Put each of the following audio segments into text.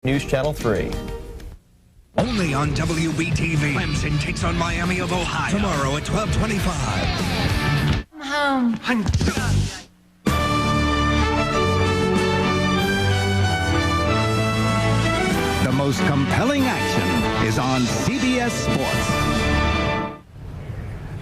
News Channel 3. Only on WBTV. Clemson takes on Miami of Ohio. Tomorrow at 12:25. The most compelling action is on CBS Sports.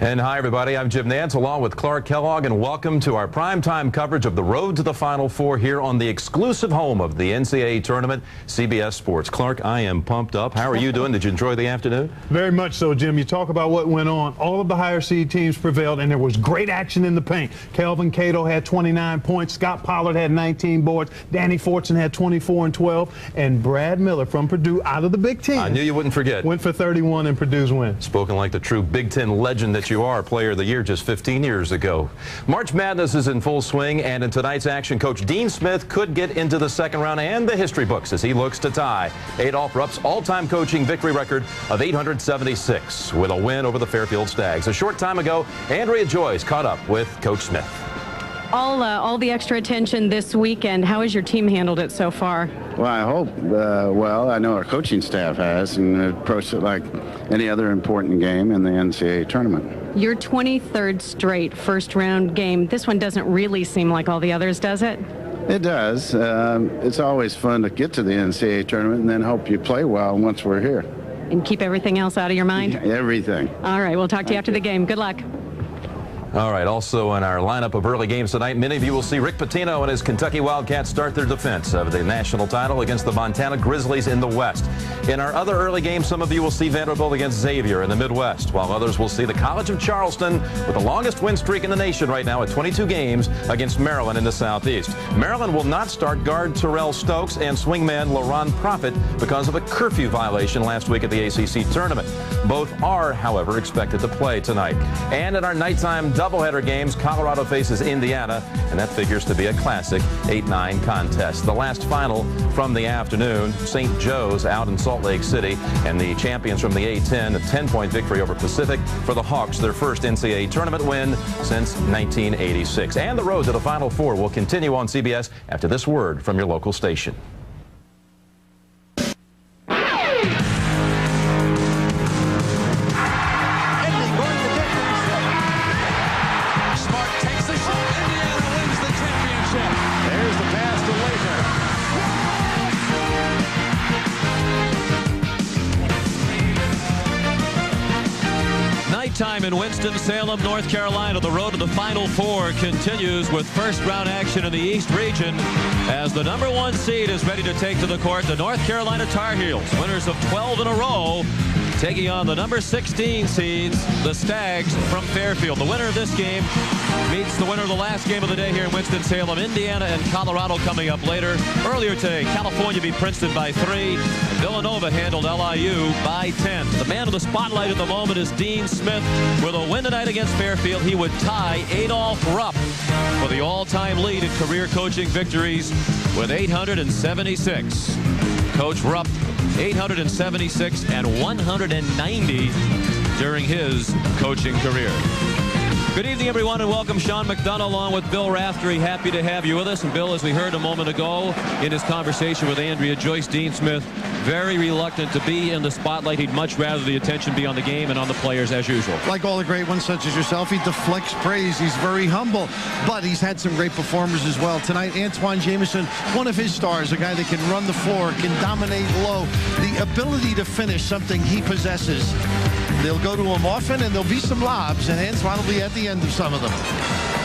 And hi, everybody. I'm Jim Nantz along with Clark Kellogg, and welcome to our primetime coverage of the road to the Final Four here on the exclusive home of the NCAA tournament, CBS Sports. Clark, I am pumped up. How are you doing? Did you enjoy the afternoon? Very much so, Jim. You talk about what went on. All of the higher seed teams prevailed, and there was great action in the paint. Kelvin Cato had 29 points. Scott Pollard had 19 boards. Danny Fortson had 24 and 12. And Brad Miller from Purdue, out of the Big Ten. I knew you wouldn't forget. Went for 31 in Purdue's win. Spoken like the true Big Ten legend that you are, Player of the Year just 15 years ago. March Madness is in full swing, and in tonight's action, Coach Dean Smith could get into the second round and the history books as he looks to tie Adolph Rupp's all-time coaching victory record of 876 with a win over the Fairfield Stags. A short time ago, Andrea Joyce caught up with Coach Smith. All the extra attention this weekend, how has your team handled it so far? Well, I hope, well, I know our coaching staff has, and approached it like any other important game in the NCAA tournament. Your 23rd straight first-round game. This one doesn't really seem like all the others, does it? It does. It's always fun to get to the NCAA tournament and then hope you play well once we're here. And keep everything else out of your mind? Everything. All right, we'll talk to you after the game. Good luck. All right, also in our lineup of early games tonight, many of you will see Rick Pitino and his Kentucky Wildcats start their defense of the national title against the Montana Grizzlies in the West. In our other early games, some of you will see Vanderbilt against Xavier in the Midwest, while others will see the College of Charleston with the longest win streak in the nation right now at 22 games against Maryland in the Southeast. Maryland will not start guard Terrell Stokes and swingman LaRon Profit because of a curfew violation last week at the ACC tournament. Both are, however, expected to play tonight. And in our nighttime doubleheader games, Colorado faces Indiana, and that figures to be a classic 8-9 contest. The last final from the afternoon, St. Joe's out in Salt Lake City, and the champions from the A-10, a 10-point victory over Pacific for the Hawks, their first NCAA tournament win since 1986. And the road to the Final Four will continue on CBS after this word from your local station. Time in Winston-Salem, North Carolina. The road to the Final Four continues with first-round action in the East region as the #1 seed is ready to take to the court the North Carolina Tar Heels, winners of 12 in a row, taking on the #16 seeds, the Stags from Fairfield. The winner of this game meets the winner of the last game of the day here in Winston-Salem. Indiana and Colorado coming up later. Earlier today, California beat Princeton by 3. And Villanova handled LIU by 10. The man of the spotlight at the moment is Dean Smith. With a win tonight against Fairfield, he would tie Adolph Rupp for the all-time lead in career coaching victories with 876. Coach Rupp, 876 and 190 during his coaching career. Good evening, everyone, and welcome. Sean McDonough along with Bill Raftery. Happy to have you with us. And Bill, as we heard a moment ago in his conversation with Andrea Joyce, Dean Smith very reluctant to be in the spotlight. He'd much rather the attention be on the game and on the players as usual. Like all the great ones such as yourself, he deflects praise. He's very humble, but he's had some great performers as well. Tonight, Antoine Jamison, one of his stars, a guy that can run the floor, can dominate low. The ability to finish, something he possesses. They'll go to him often, and there'll be some lobs, and Antoine will be at the end of some of them.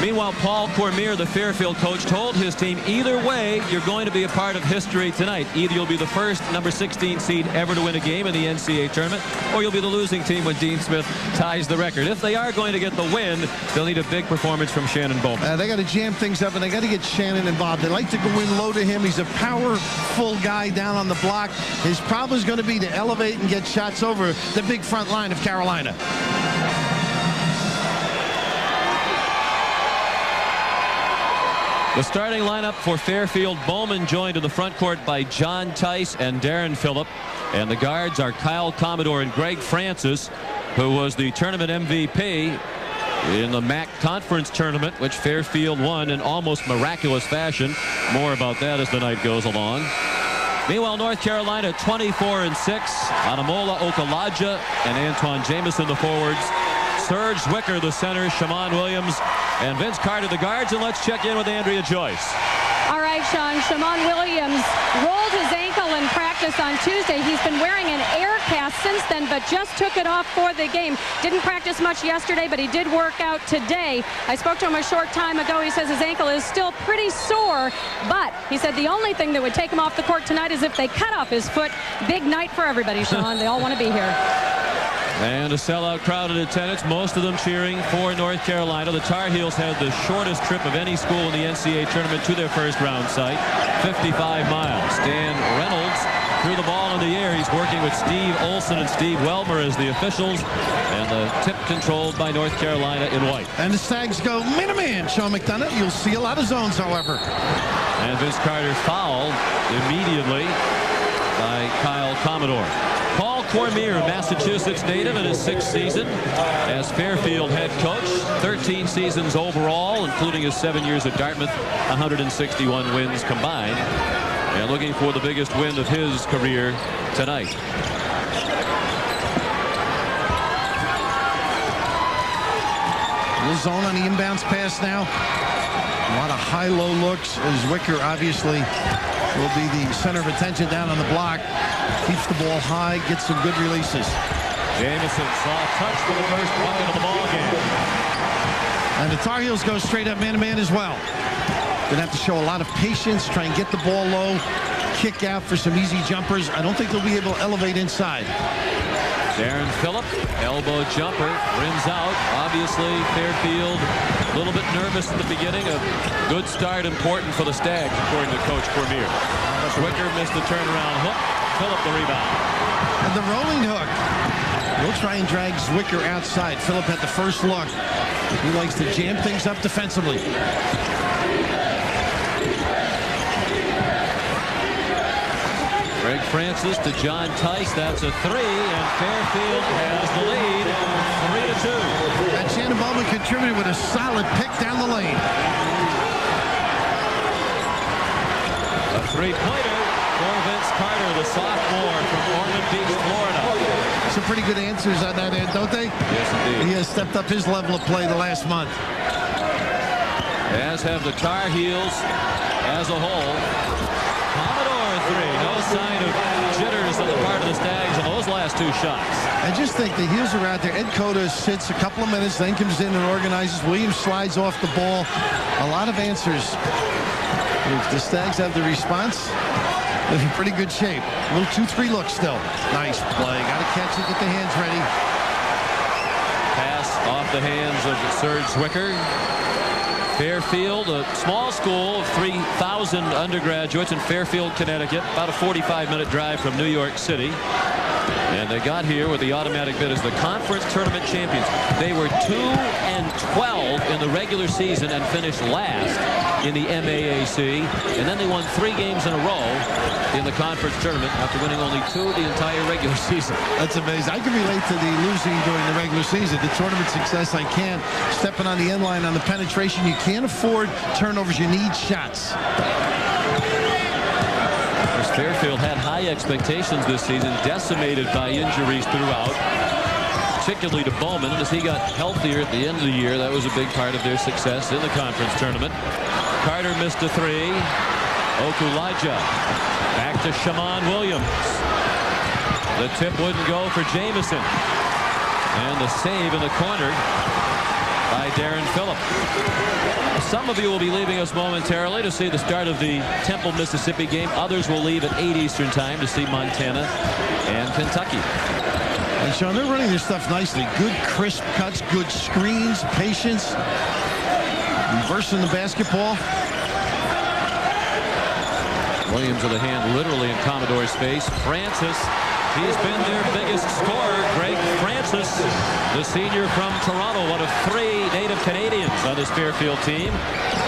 Meanwhile, Paul Cormier, the Fairfield coach, told his team, either way, you're going to be a part of history tonight. Either you'll be the first #16 seed ever to win a game in the NCAA tournament, or you'll be the losing team when Dean Smith ties the record. If they are going to get the win, they'll need a big performance from Shannon Bowman. They got to jam things up, and they got to get Shannon involved. They like to go in low to him. He's a powerful guy down on the block. His problem is going to be to elevate and get shots over the big front line of Carolina. The starting lineup for Fairfield: Bowman joined in the front court by John Tice and Darren Phillip. And the guards are Kyle Commodore and Greg Francis, who was the tournament MVP in the MAC Conference Tournament, which Fairfield won in almost miraculous fashion. More about that as the night goes along. Meanwhile, North Carolina 24-6. Anamola Okulaja and Antoine Jamison, the forwards. Serge Zwicker, the center. Shammond Williams and Vince Carter, the guards. And let's check in with Andrea Joyce. All right, Sean. Shammond Williams rolled his ankle in practice on Tuesday. He's been wearing an air cast since then, but just took it off for the game. Didn't practice much yesterday, but he did work out today. I spoke to him a short time ago. He says his ankle is still pretty sore, but he said the only thing that would take him off the court tonight is if they cut off his foot. Big night for everybody, Sean. They all want to be here. And a sellout crowd in attendance, most of them cheering for North Carolina. The Tar Heels had the shortest trip of any school in the NCAA tournament to their first round site, 55 miles. Dan Reynolds threw the ball in the air. He's working with Steve Olson and Steve Welmer as the officials, and the tip controlled by North Carolina in white. And the Stags go man-to-man, Sean McDonough. You'll see a lot of zones, however. And Vince Carter fouled immediately by Kyle Commodore. Paul Cormier, Massachusetts native, in his 6th season as Fairfield head coach. 13 seasons overall, including his 7 years at Dartmouth, 161 wins combined. And looking for the biggest win of his career tonight. The zone on the inbounds pass now. A lot of high-low looks as Zwicker obviously will be the center of attention down on the block. Keeps the ball high, gets some good releases. Jamison saw a touch for the first bucket of the ball game. And the Tar Heels go straight up man-to-man as well. Gonna have to show a lot of patience, try and get the ball low, kick out for some easy jumpers. I don't think they'll be able to elevate inside. Darren Phillip, elbow jumper, rims out. Obviously, Fairfield a little bit nervous at the beginning. A good start, important for the Stags, according to Coach Cormier. Zwicker missed the turnaround hook. Phillip the rebound. And the rolling hook. We'll try and drag Zwicker outside. Phillip had the first look. He likes to jam things up defensively. Greg Francis to John Tice. That's a 3, and Fairfield has the lead, 3-2. And Shannon Bowman contributed with a solid pick down the lane. A three-pointer for Vince Carter, the sophomore from Ormond Beach, Florida. Some pretty good answers on that end, don't they? Yes, indeed. He has stepped up his level of play the last month. As have the Tar Heels as a whole. Commodore 3. No sign of jitters on the part of the Stags in those last 2 shots. I just think the Heels are out there. Ed Cota sits a couple of minutes, then comes in and organizes. Williams slides off the ball. A lot of answers. If the Stags have the response, they're in pretty good shape. A little 2-3 look still. Nice play. Got to catch it, get the hands ready. Pass off the hands of Serge Zwicker. Fairfield, a small school of 3,000 undergraduates in Fairfield, Connecticut. About a 45-minute drive from New York City. And they got here with the automatic bid as the conference tournament champions. They were 2-12 in the regular season and finished last in the MAAC. And then they won 3 games in a row in the conference tournament after winning only 2 the entire regular season. That's amazing. I can relate to the losing during the regular season. The tournament success, I can't. Stepping on the end line on the penetration, you can't afford turnovers. You need shots. Fairfield had high expectations this season, decimated by injuries throughout, particularly to Bowman. And as he got healthier at the end of the year, that was a big part of their success in the conference tournament. Carter missed a 3. Okulaja back to Shammond Williams. The tip wouldn't go for Jamison. And the save in the corner by Darren Phillip. Some of you will be leaving us momentarily to see the start of the Temple, Mississippi game. Others will leave at 8 Eastern time to see Montana and Kentucky. And Sean, they're running their stuff nicely. Good crisp cuts, good screens, patience. Reversing the basketball. Williams with a hand literally in Commodore's face. Francis, he's been their biggest scorer. Greg Francis, the senior from Toronto, one of 3 native Canadians on this Fairfield team.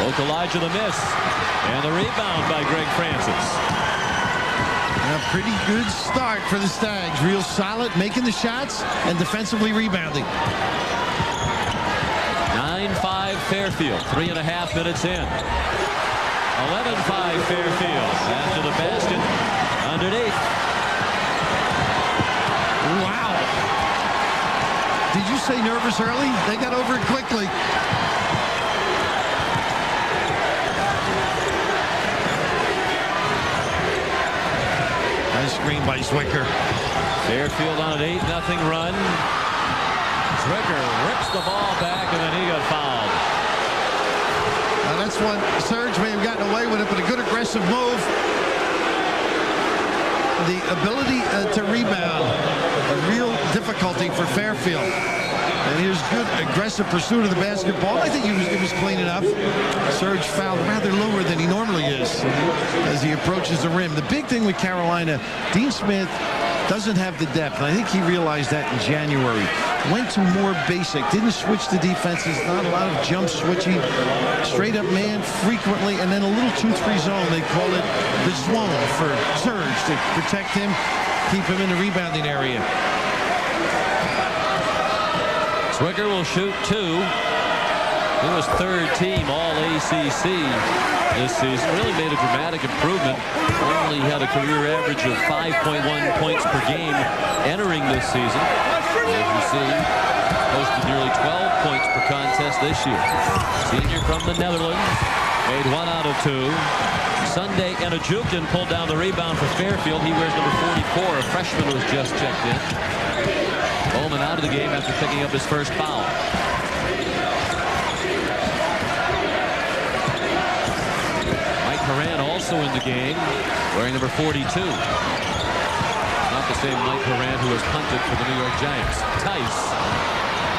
Okulaja the miss. And the rebound by Greg Francis. A pretty good start for the Stags. Real solid, making the shots and defensively rebounding. 9-5 Fairfield, 3.5 minutes in. 11-5 Fairfield after the basket underneath. Wow. Did you say nervous early? They got over it quickly. Nice screen by Zwicker. Fairfield on an 8-0 run. Zwicker rips the ball back, and then he got fouled. Now that's one Serge may have gotten away with it, but a good aggressive move. The ability to rebound, a real difficulty for Fairfield. And here's good aggressive pursuit of the basketball. I think it was clean enough. Serge fouled rather lower than he normally is as he approaches the rim. The big thing with Carolina, Dean Smith doesn't have the depth. And I think he realized that in January. Went to more basic. Didn't switch the defenses. Not a lot of jump switching. Straight up man frequently. And then a little 2-3 zone. They call it the zone for Serge to protect him, keep him in the rebounding area. Zwicker will shoot 2. He was third team all ACC this season. Really made a dramatic improvement. Only had a career average of 5.1 points per game entering this season. As you see, posted nearly 12 points per contest this year. Senior from the Netherlands. Made 1 out of 2. Sunday, Enajukin pulled down the rebound for Fairfield. He wears number 44. A freshman was just checked in. Bowman out of the game after picking up his first foul. Mike Horan also in the game, wearing number 42. Not the same Mike Horan who has punted for the New York Giants. Tice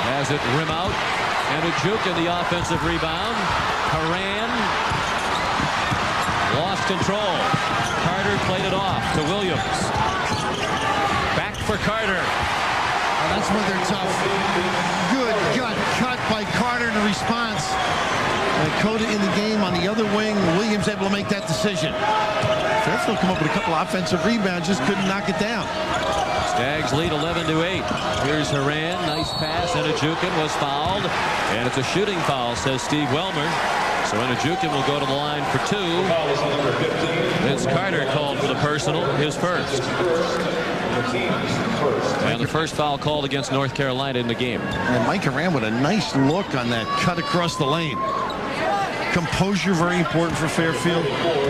has it rim out. Enajukin the offensive rebound. Horan lost control. Carter played it off to Williams. Back for Carter. That's when they're tough. Good gut cut by Carter in the response. Coda in the game on the other wing. Williams able to make that decision. Fairfield come up with a couple offensive rebounds, just couldn't knock it down. Stags lead 11-8. Here's Horan. Nice pass. Enajukin was fouled. And it's a shooting foul, says Steve Wellmer. So Enajukin will go to the line for 2. Vince Carter called for the personal, his first. And the first foul called against North Carolina in the game. And Mike Horan with a nice look on that cut across the lane. Composure very important for Fairfield.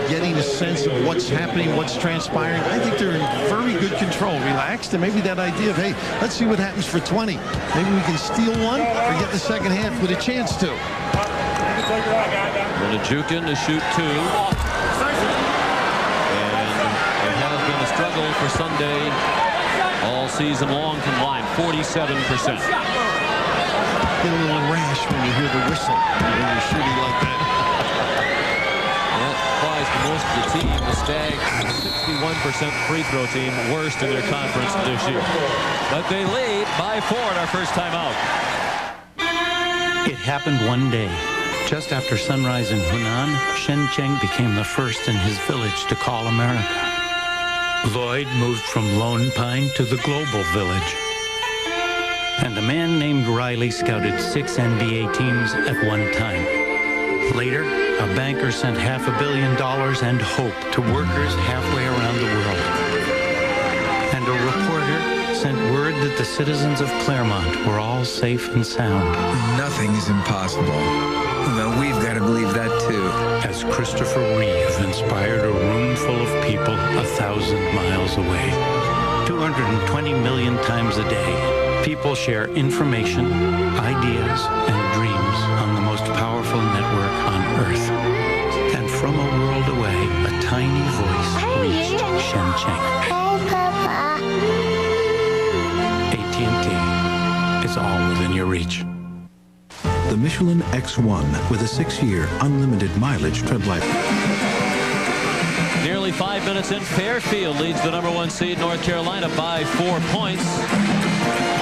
Getting a sense of what's happening, what's transpiring. I think they're in very good control. Relaxed, and maybe that idea of, hey, let's see what happens for 20. Maybe we can steal one or get the second half with a chance to. Enajukin to shoot 2. And it has been a struggle for Sunday all season long from line, 47%. Get a little rash when you hear the whistle when you're shooting like that. That applies to most of the team. The Stags, 61% free throw team, worst in their conference this year. But they lead by 4 at our first time out. It happened one day. Just after sunrise in Hunan, Shen Cheng became the first in his village to call America. Lloyd moved from Lone Pine to the global village. And a man named Riley scouted 6 NBA teams at one time. Later, a banker sent $500 million and hope to workers halfway around the world. And a reporter sent word that the citizens of Claremont were all safe and sound. Nothing is impossible. Well, we've got to believe that, too. As Christopher Reeve inspired a room full of people 1,000 miles away. 220 million times a day, people share information, ideas, and dreams on the most powerful network on Earth. And from a world away, a tiny voice reached Shen Cheng. Hey, Papa. AT&T. It's all within your reach. The Michelin X1 with a 6-year unlimited mileage tread life. Nearly 5 minutes in, Fairfield leads the number 1 seed North Carolina by 4 points.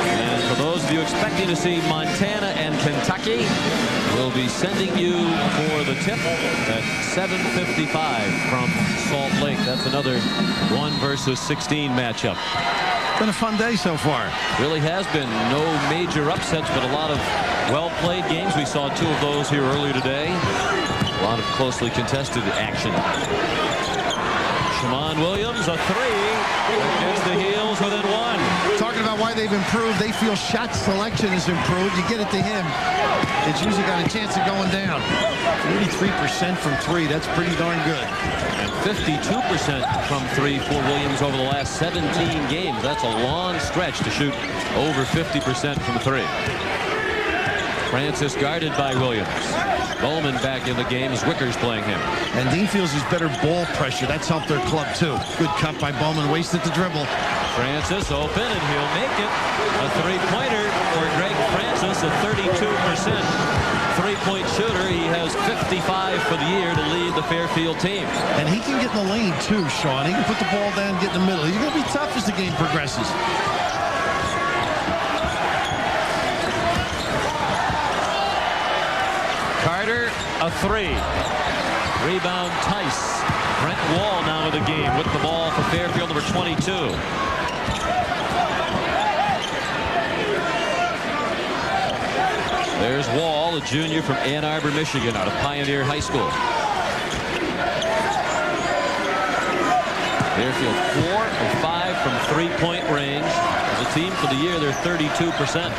And for those of you expecting to see Montana and Kentucky, we'll be sending you for the tip at 7:55 from Salt Lake. That's another 1 versus 16 matchup. Been a fun day so far. Really has been. No major upsets, but a lot of well-played games. We saw 2 of those here earlier today. A lot of closely contested action. Shammond Williams, a three. Against the heels within one. Talking about why they've improved, they feel shot selection has improved. You get it to him, it's usually got a chance of going down. 83% from three, that's pretty darn good. And 52% from three for Williams over the last 17 games. That's a long stretch to shoot over 50% from three. Francis guarded by Williams. Bowman back in the game as Wicker's playing him. And Dean feels he's better ball pressure. That's helped their club, too. Good cut by Bowman. Wasted the dribble. Francis open, and he'll make it. A three-pointer for Greg Francis, a 32% three-point shooter. He has 55 for the year to lead the Fairfield team. And he can get in the lane, too, Sean. He can put the ball down and get in the middle. He's going to be tough as the game progresses. Carter, a three. Rebound, Tice. Brent Wall now in the game with the ball for Fairfield, number 22. There's Wall, a junior from Ann Arbor, Michigan, out of Pioneer High School. Fairfield 4 of 5 from three-point range. As a team for the year, they're 32%.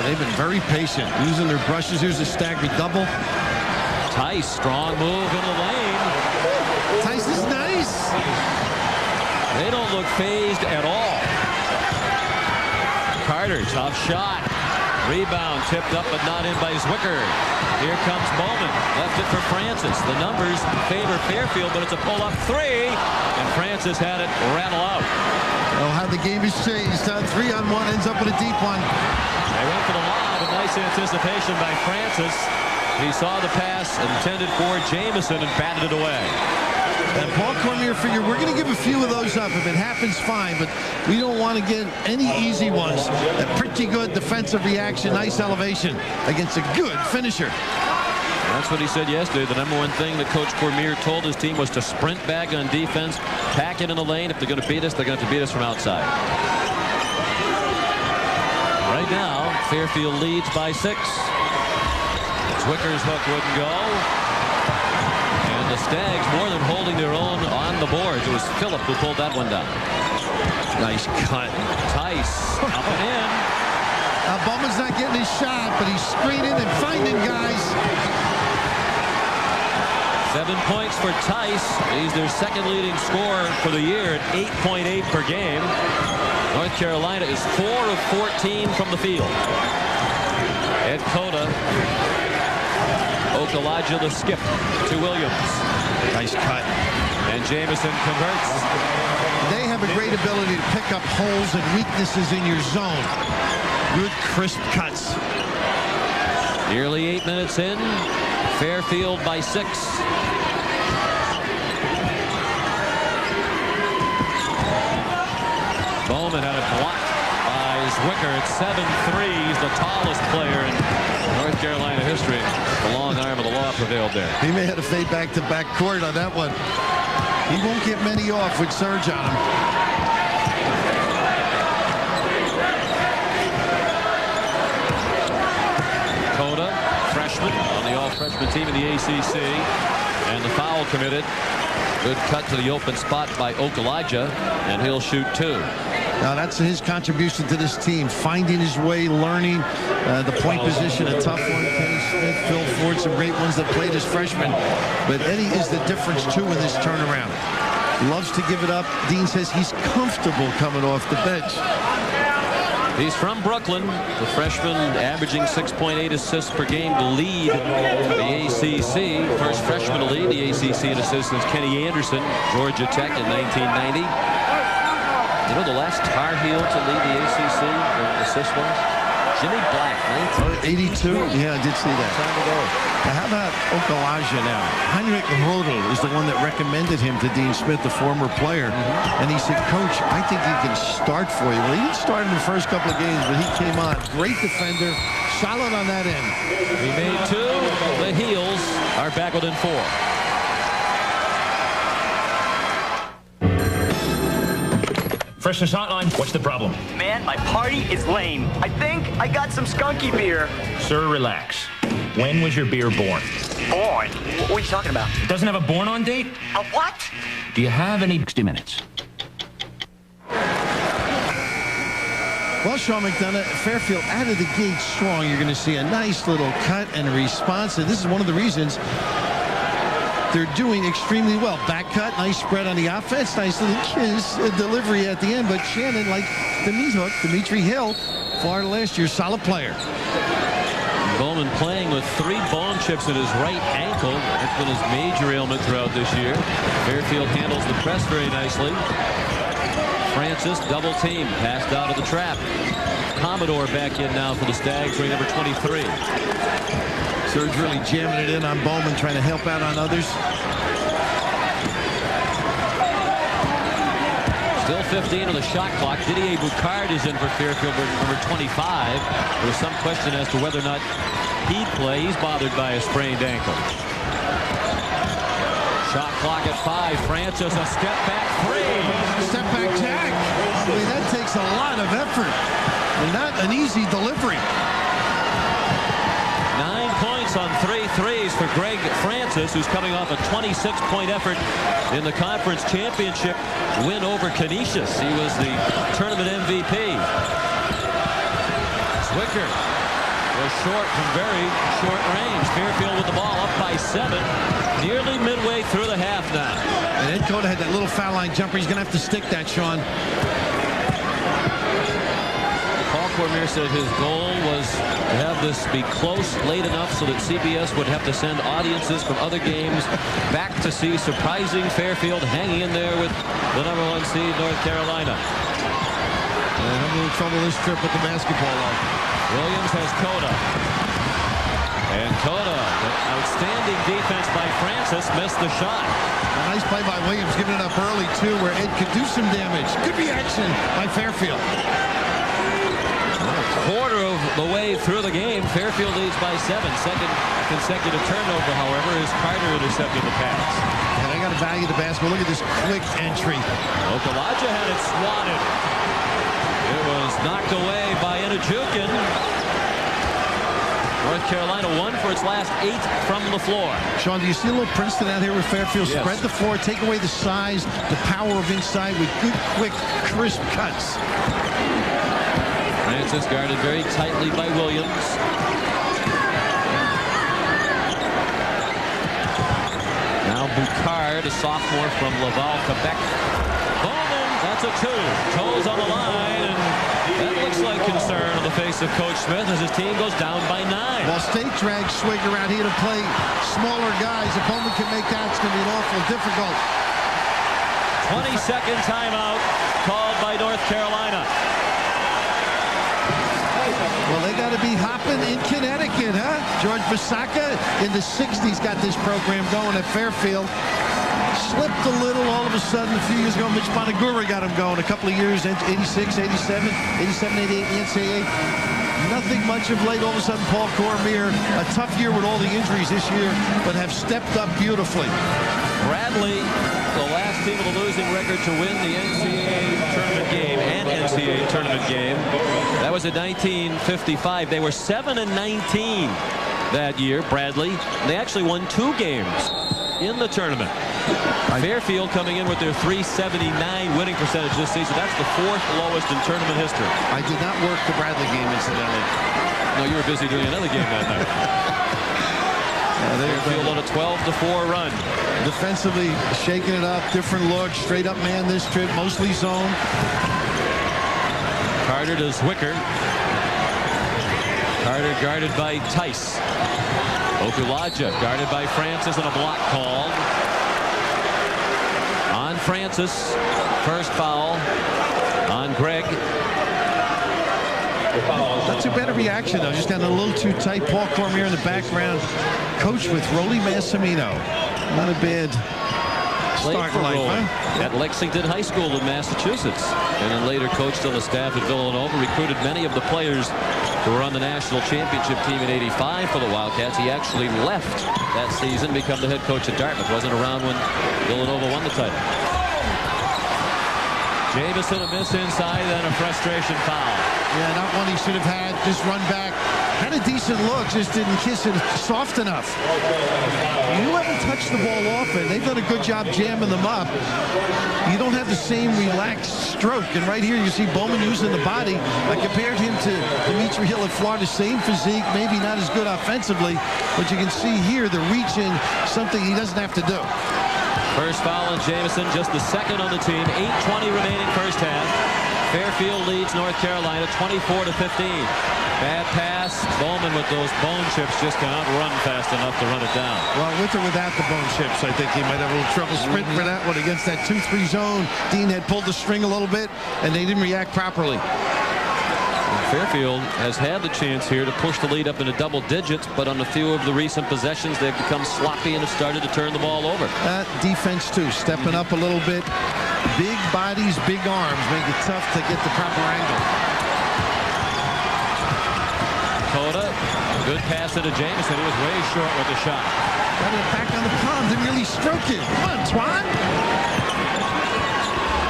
They've been very patient, using their brushes. Here's a staggered double. Tice, strong move in the lane. Tice is nice. They don't look phased at all. Carter, tough shot. Rebound tipped up but not in by Zwicker. Here comes Bowman. Left it for Francis. The numbers favor Fairfield, but it's a pull-up three. And Francis had it rattle out. Oh, how the game has changed. 3-on-1 ends up with a deep one. They went for the lob. A nice anticipation by Francis. He saw the pass intended for Jamison and batted it away. And Paul Cormier figured we're going to give a few of those up. If it happens, fine, but we don't want to get any easy ones. A pretty good defensive reaction, nice elevation against a good finisher. That's what he said yesterday. The number one thing that Coach Cormier told his team was to sprint back on defense, pack it in the lane. If they're going to beat us, they're going to have to beat us from outside. Right now, Fairfield leads by 6. Zwicker's hook wouldn't go. And the Stags more than holding their own on the boards. It was Phillip who pulled that one down. Nice cut. Tice up and in. Bowman's not getting his shot, but he's screening and finding guys. 7 points for Tice. He's their second leading scorer for the year at 8.8 per game. North Carolina is 4 of 14 from the field. Ed Cota. Okalaja the skip to Williams. Nice cut. And Jamison converts. They have a great ability to pick up holes and weaknesses in your zone. Good crisp cuts. Nearly 8 minutes in. Fairfield by 6. Bowman had it blocked by Zwicker at 7'3". He's the tallest player in North Carolina history. The long arm of the law prevailed there. He may have to fade back to back court on that one. He won't get many off with Serge on him. Cota, freshman on the all-freshman team in the ACC. And the foul committed. Good cut to the open spot by Okalaja, and he'll shoot 2. Now that's his contribution to this team, finding his way, learning the point position, a tough one. Kenny Smith, Phil Ford, some great ones that played as freshmen. But Eddie is the difference, too, in this turnaround. Loves to give it up. Dean says he's comfortable coming off the bench. He's from Brooklyn. The freshman averaging 6.8 assists per game to lead the ACC. First freshman to lead the ACC in assists since Kenny Anderson, Georgia Tech in 1990. You know the last Tar Heel to lead the ACC in assists was? Jimmy Black, 82? Yeah, I did see that. Time ago. Now, how about Okalaja now? Heinrich Rodel is the one that recommended him to Dean Smith, the former player. And he said, Coach, I think he can start for you. Well, he didn't start in the first couple of games, but he came on. Great defender. Solid on that end. He made 2. The Heels are back within 4. Freshness Hotline, what's the problem? Man, my party is lame. I think I got some skunky beer. Sir, relax. When was your beer born? Born? What are you talking about? It doesn't have a born-on date? A what? Do you have any 60 minutes? Well, Sean McDonough, Fairfield out of the gate strong. You're going to see a nice little cut and a response. And this is one of the reasons they're doing extremely well. Back cut, nice spread on the offense, nice little kiss delivery at the end. But Shannon, like the meat hook, Dimitri Hill, Florida last year, solid player. Bowman playing with 3 bone chips in his right ankle. That's been his major ailment throughout this year. Fairfield handles the press very nicely. Francis double team, passed out of the trap. Commodore back in now for the Stags, ring number 23. Serge really jamming it in on Bowman, trying to help out on others. Still 15 on the shot clock. Didier Boucard is in for Fairfield, number 25. There was some question as to whether or not he'd play. He's bothered by a sprained ankle. Shot clock at 5. Francis, a step back 3. Step back jack. I mean, that takes a lot of effort and not an easy delivery. 9 points on 3 threes for Greg Francis, who's coming off a 26-point effort in the conference championship win over Canisius. He was the tournament MVP. Zwicker was short from very short range. Fairfield with the ball up by 7. Nearly midway through the half now. And Ed Cota had that little foul line jumper. He's going to have to stick that, Sean. Paul Cormier said his goal was to have this be close late enough so that CBS would have to send audiences from other games back to see surprising Fairfield hanging in there with the number 1 seed North Carolina. And I'm in trouble this trip with the basketball line. Williams has Cota. And Cota, outstanding defense by Francis, missed the shot. A nice play by Williams, giving it up early, too, where Ed could do some damage. Good reaction by Fairfield. A quarter of the way through the game, Fairfield leads by 7. Second consecutive turnover, however, is Carter intercepting the pass. And I got to value the basketball. Look at this quick entry. Okulaja had it swatted. It was knocked away by Inajukin. North Carolina won for its last 8 from the floor. Sean, do you see a little Princeton out here with Fairfield? Yes. Spread the floor, take away the size, the power of inside with good, quick, crisp cuts. Francis guarded very tightly by Williams. Now Boucard, a sophomore from Laval, Quebec. Bowman, that's a 2. Toes on the line, and that looks like concern on the face of Coach Smith as his team goes down by 9. While State drags Swigger out here to play smaller guys, if Bowman can make that, it's going to be an awful difficult. 22nd timeout called by North Carolina. Well, they got to be hopping in Connecticut, huh? George Basaka in the 60s got this program going at Fairfield. Slipped a little all of a sudden a few years ago. Mitch Bonagura got him going a couple of years, 86, 87, 88 in the NCAA. Nothing much of late. All of a sudden, Paul Cormier, a tough year with all the injuries this year, but have stepped up beautifully. Bradley, the last team with a losing record to win the NCAA tournament game and NCAA tournament game. That was in 1955. They were 7-19 that year, Bradley. They actually won 2 games in the tournament. Fairfield coming in with their .379 winning percentage this season. That's the 4th lowest in tournament history. I did not work the Bradley game, incidentally. No, you were busy doing another game that night. Fairfield on a 12-4 run. Defensively, shaking it up, different look, straight up man this trip, mostly zone. Carter to Zwicker. Carter guarded by Tice. Okulaja guarded by Francis and a block called on Francis. First foul on Greg. Not too bad a reaction, though. Just got a little too tight. Paul Cormier in the background. Coach with Rolly Massimino. Not a bad start in life, huh? At Lexington High School in Massachusetts. And then later coached on the staff at Villanova. Recruited many of the players who were on the national championship team in '85 for the Wildcats. He actually left that season, become the head coach at Dartmouth. Wasn't around when Villanova won the title. Jamison a miss inside, then a frustration foul. Yeah, not one he should have had. Just run back. Had a decent look, just didn't kiss it soft enough. You let them touch the ball often. They've done a good job jamming them up. You don't have the same relaxed stroke. And right here you see Bowman using the body. I compared him to Dimitri Hill at Florida. Same physique, maybe not as good offensively. But you can see here the reach-in, something he doesn't have to do. First foul on Jamison, just the second on the team. 8:20 remaining first half. Fairfield leads North Carolina 24-15. Bad pass. Bowman with those bone chips just cannot run fast enough to run it down. Well, with or without the bone chips, I think he might have a little trouble sprinting for that one against that 2-3 zone. Dean had pulled the string a little bit, and they didn't react properly. Fairfield has had the chance here to push the lead up into double digits, but on a few of the recent possessions, they've become sloppy and have started to turn the ball over. Defense, too, stepping up a little bit. Big bodies, big arms make it tough to get the proper angle. Coda, good pass into Jamison. He was way short with the shot. Got it back on the palm, didn't really stroke it. Come on, Twan.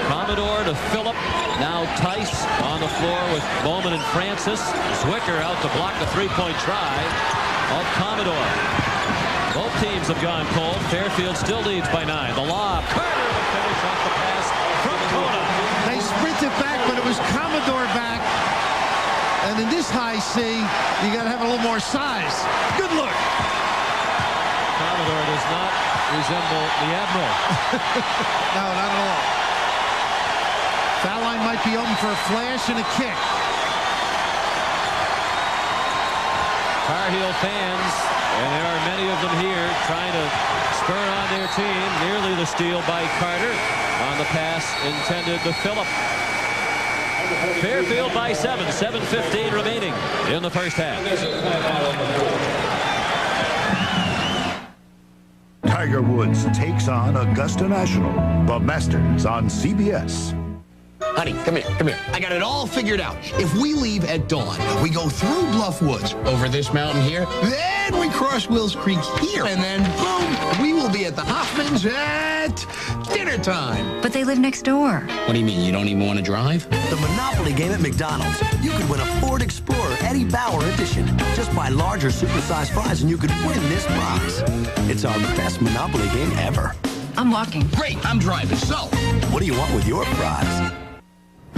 Commodore to Phillip. Now Tice on the floor with Bowman and Francis. Zwicker out to block the three-point try of Commodore. Both teams have gone cold. Fairfield still leads by 9. The lob. Carter to finish off the pass from Coda. They sprinted back, but it was Commodore back. And in this high C, you got to have a little more size. Good look. Commodore does not resemble the Admiral. No, not at all. Foul line might be open for a flash and a kick. Tar Heel fans, and there are many of them here, trying to spur on their team. Nearly the steal by Carter on the pass intended to Phillip. Fairfield by 7. 7:15 remaining in the first half. Tiger Woods takes on Augusta National. The Masters on CBS. Honey, come here. I got it all figured out. If we leave at dawn, we go through Bluff Woods, over this mountain here, then we cross Wills Creek here, and then, boom, we will be at the Hoffmans at dinner time. But they live next door. What do you mean, you don't even want to drive? The Monopoly game at McDonald's. You could win a Ford Explorer Eddie Bauer edition. Just buy large or supersized fries and you could win this prize. It's our best Monopoly game ever. I'm walking. Great, I'm driving. So, what do you want with your prize?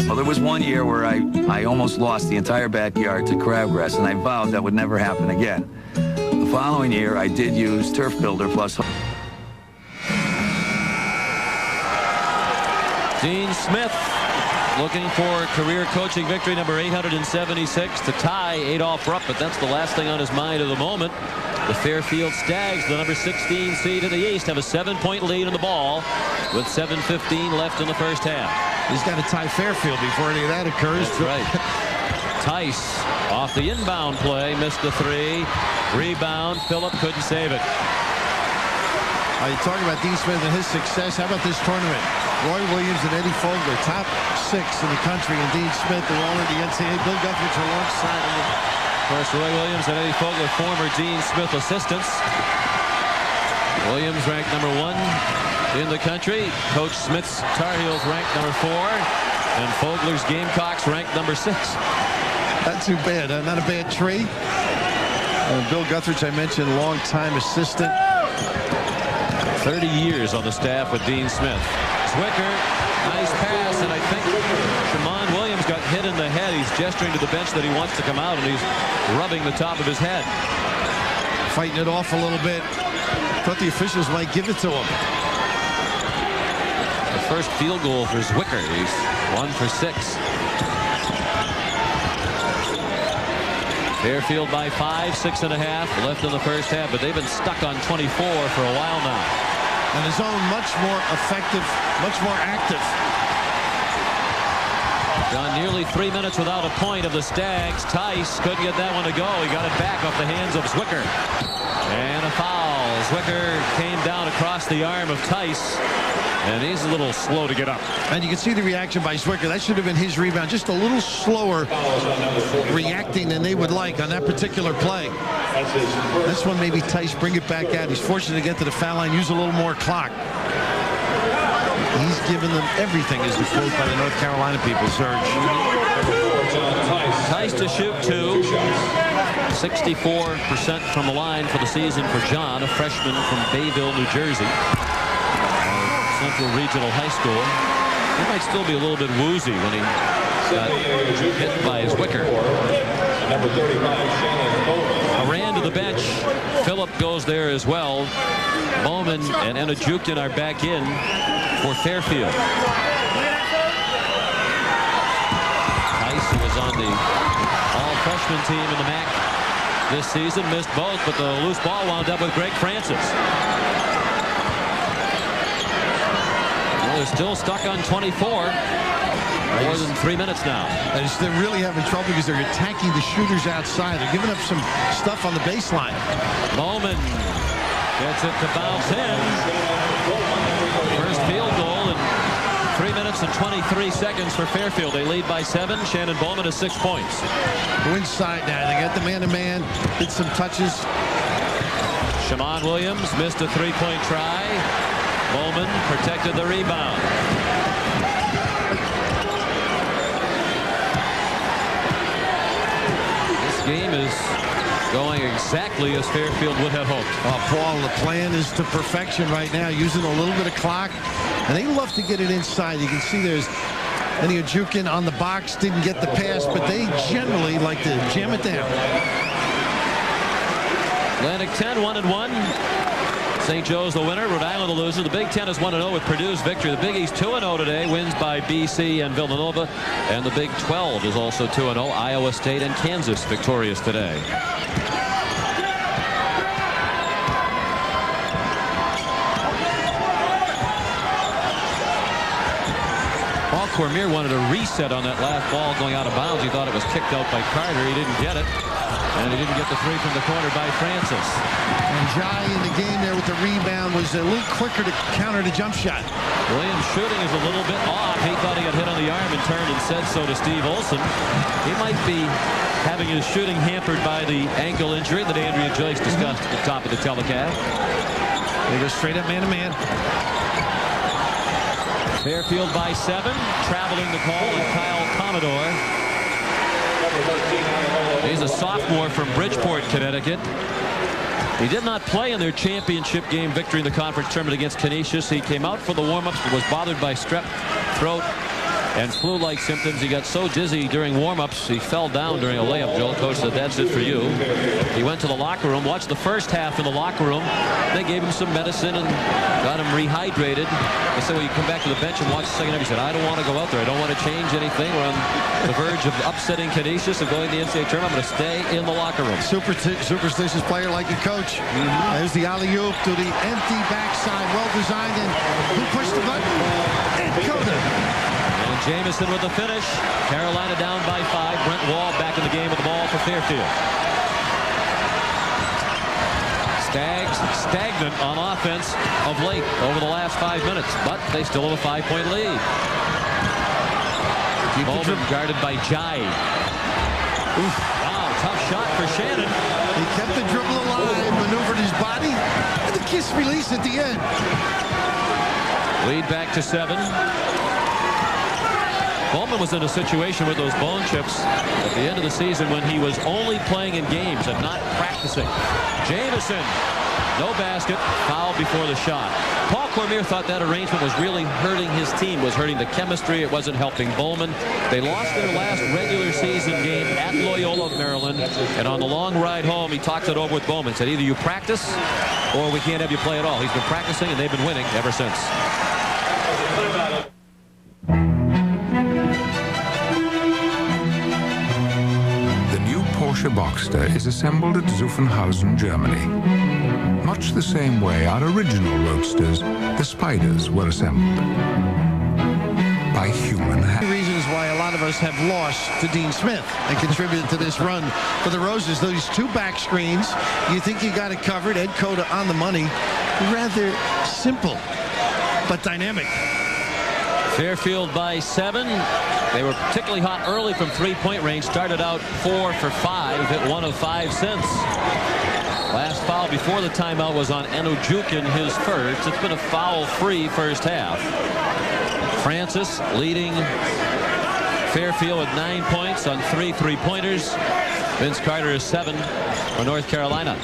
Well, there was one year where I almost lost the entire backyard to crabgrass, and I vowed that would never happen again. The following year, I did use Turf Builder plus... Dean Smith looking for career coaching victory number 876 to tie Adolph Rupp, but that's the last thing on his mind at the moment. The Fairfield Stags, the number 16 seed in the East, have a 7-point lead in the ball with 7:15 left in the first half. He's got to tie Fairfield before any of that occurs. That's right. Tice off the inbound play, missed the 3. Rebound, Phillip couldn't save it. You talking about Dean Smith and his success. How about this tournament? Roy Williams and Eddie Fogler, top 6 in the country, and Dean Smith, they're all in the NCAA. Bill Guthridge alongside him. Of course, Roy Williams and Eddie Fogler, former Dean Smith assistants. Williams ranked number 1 in the country. Coach Smith's Tar Heels ranked number 4. And Fogler's Gamecocks ranked number 6. Not too bad. Not a bad trade. Bill Guthridge, I mentioned, longtime assistant. 30 years on the staff with Dean Smith. Zwicker, nice pass, and I think Shamon Williams got hit in the head. He's gesturing to the bench that he wants to come out, and he's rubbing the top of his head. Fighting it off a little bit. Thought the officials might give it to him. The first field goal for Zwicker. He's 1 for 6. Fairfield by 5, 6.5 left in the first half, but they've been stuck on 24 for a while now. And his own much more effective, much more active. Gone nearly 3 minutes without a point of the Stags. Tice couldn't get that one to go. He got it back off the hands of Zwicker. And a foul. Zwicker came down across the arm of Tice. And he's a little slow to get up. And you can see the reaction by Zwicker. That should have been his rebound. Just a little slower reacting than they would like on that particular play. This one, maybe Tice bring it back out. He's fortunate to get to the foul line, use a little more clock. He's given them everything, is the quote by the North Carolina people, Serge. Tice to shoot 2. 64% from the line for the season for John, a freshman from Bayville, New Jersey. Central Regional High School. He might still be a little bit woozy when he got hit by his wicker. Number 35, Shannon Bowman. Ran to the bench. Phillip goes there as well. Bowman and Enajukian are back in for Fairfield. Tice, who was on the all-freshman team in the MAC this season, missed both, but the loose ball wound up with Greg Francis. Well, they're still stuck on 24. More than 3 minutes now. They're really having trouble because they're attacking the shooters outside. They're giving up some stuff on the baseline. Bowman gets it to bounce in. First field goal in 3 minutes and 23 seconds for Fairfield. They lead by 7. Shannon Bowman has 6 points. Go inside now. They got the man-to-man. Did some touches. Shammond Williams missed a three-point try. Bowman protected the rebound. Game is going exactly as Fairfield would have hoped. Paul, the plan is to perfection right now, using a little bit of clock, and they love to get it inside. You can see there's Enajukian on the box, didn't get the pass, but they generally like to jam it down. Atlantic 10, 1-1. St. Joe's the winner, Rhode Island the loser. The Big Ten is 1-0 with Purdue's victory. The Big East 2-0 today, wins by BC and Villanova. And the Big 12 is also 2-0. Iowa State and Kansas victorious today. Paul Cormier wanted a reset on that last ball going out of bounds. He thought it was kicked out by Carter. He didn't get it. And he didn't get the three from the corner by Francis. And Jai in the game there with the rebound was a little quicker to counter the jump shot. Williams' shooting is a little bit off. He thought he got hit on the arm and turned and said so to Steve Olson. He might be having his shooting hampered by the ankle injury that Andrea Joyce discussed at the top of the telecast. They go straight up man-to-man. Fairfield by 7. Traveling the call is Kyle Commodore. He's a sophomore from Bridgeport, Connecticut. He did not play in their championship game victory in the conference tournament against Canisius. He came out for the warm-ups but was bothered by strep throat and flu-like symptoms. He got so dizzy during warm-ups he fell down during a layup. Joel, coach said, "That's it for you." He went to the locker room, watched the first half in the locker room. They gave him some medicine and got him rehydrated. They said, "Well, you come back to the bench and watch the second half." He said, "I don't want to go out there. I don't want to change anything. We're on the verge of upsetting Canisius and going to the NCAA tournament. I'm going to stay in the locker room." Superstitious player like a coach. There's the alley-oop to the empty backside. Well designed, and who pushed the button? Ed Cota. Jamison with the finish. Carolina down by 5. Brent Wall back in the game with the ball for Fairfield. Stags stagnant on offense of late over the last 5 minutes, but they still have a 5-point lead. Bowman guarded by Jai. Wow, tough shot for Shannon. He kept the dribble alive, maneuvered his body, and the kiss release at the end. Lead back to 7. Bowman was in a situation with those bone chips at the end of the season when he was only playing in games and not practicing. Jamison, no basket, foul before the shot. Paul Cormier thought that arrangement was really hurting his team, was hurting the chemistry. It wasn't helping Bowman. They lost their last regular season game at Loyola of Maryland, and on the long ride home, he talked it over with Bowman. Said, either you practice or we can't have you play at all. He's been practicing, and they've been winning ever since. Porsche Boxster is assembled at Zuffenhausen, Germany. Much the same way our original Roadsters, the Spiders, were assembled. By human hands. Reasons why a lot of us have lost to Dean Smith and contributed to this run for the Roses. Those 2 back screens, you think you got it covered. Ed Cota on the money. Rather simple, but dynamic. Fairfield by 7. They were particularly hot early from 3-point range. Started out 4 for 5. Hit 1 of 5 since. Last foul before the timeout was on Enajukian, his first. It's been a foul-free first half. Francis leading Fairfield with 9 points on 3 3-pointers. Vince Carter is 7 for North Carolina.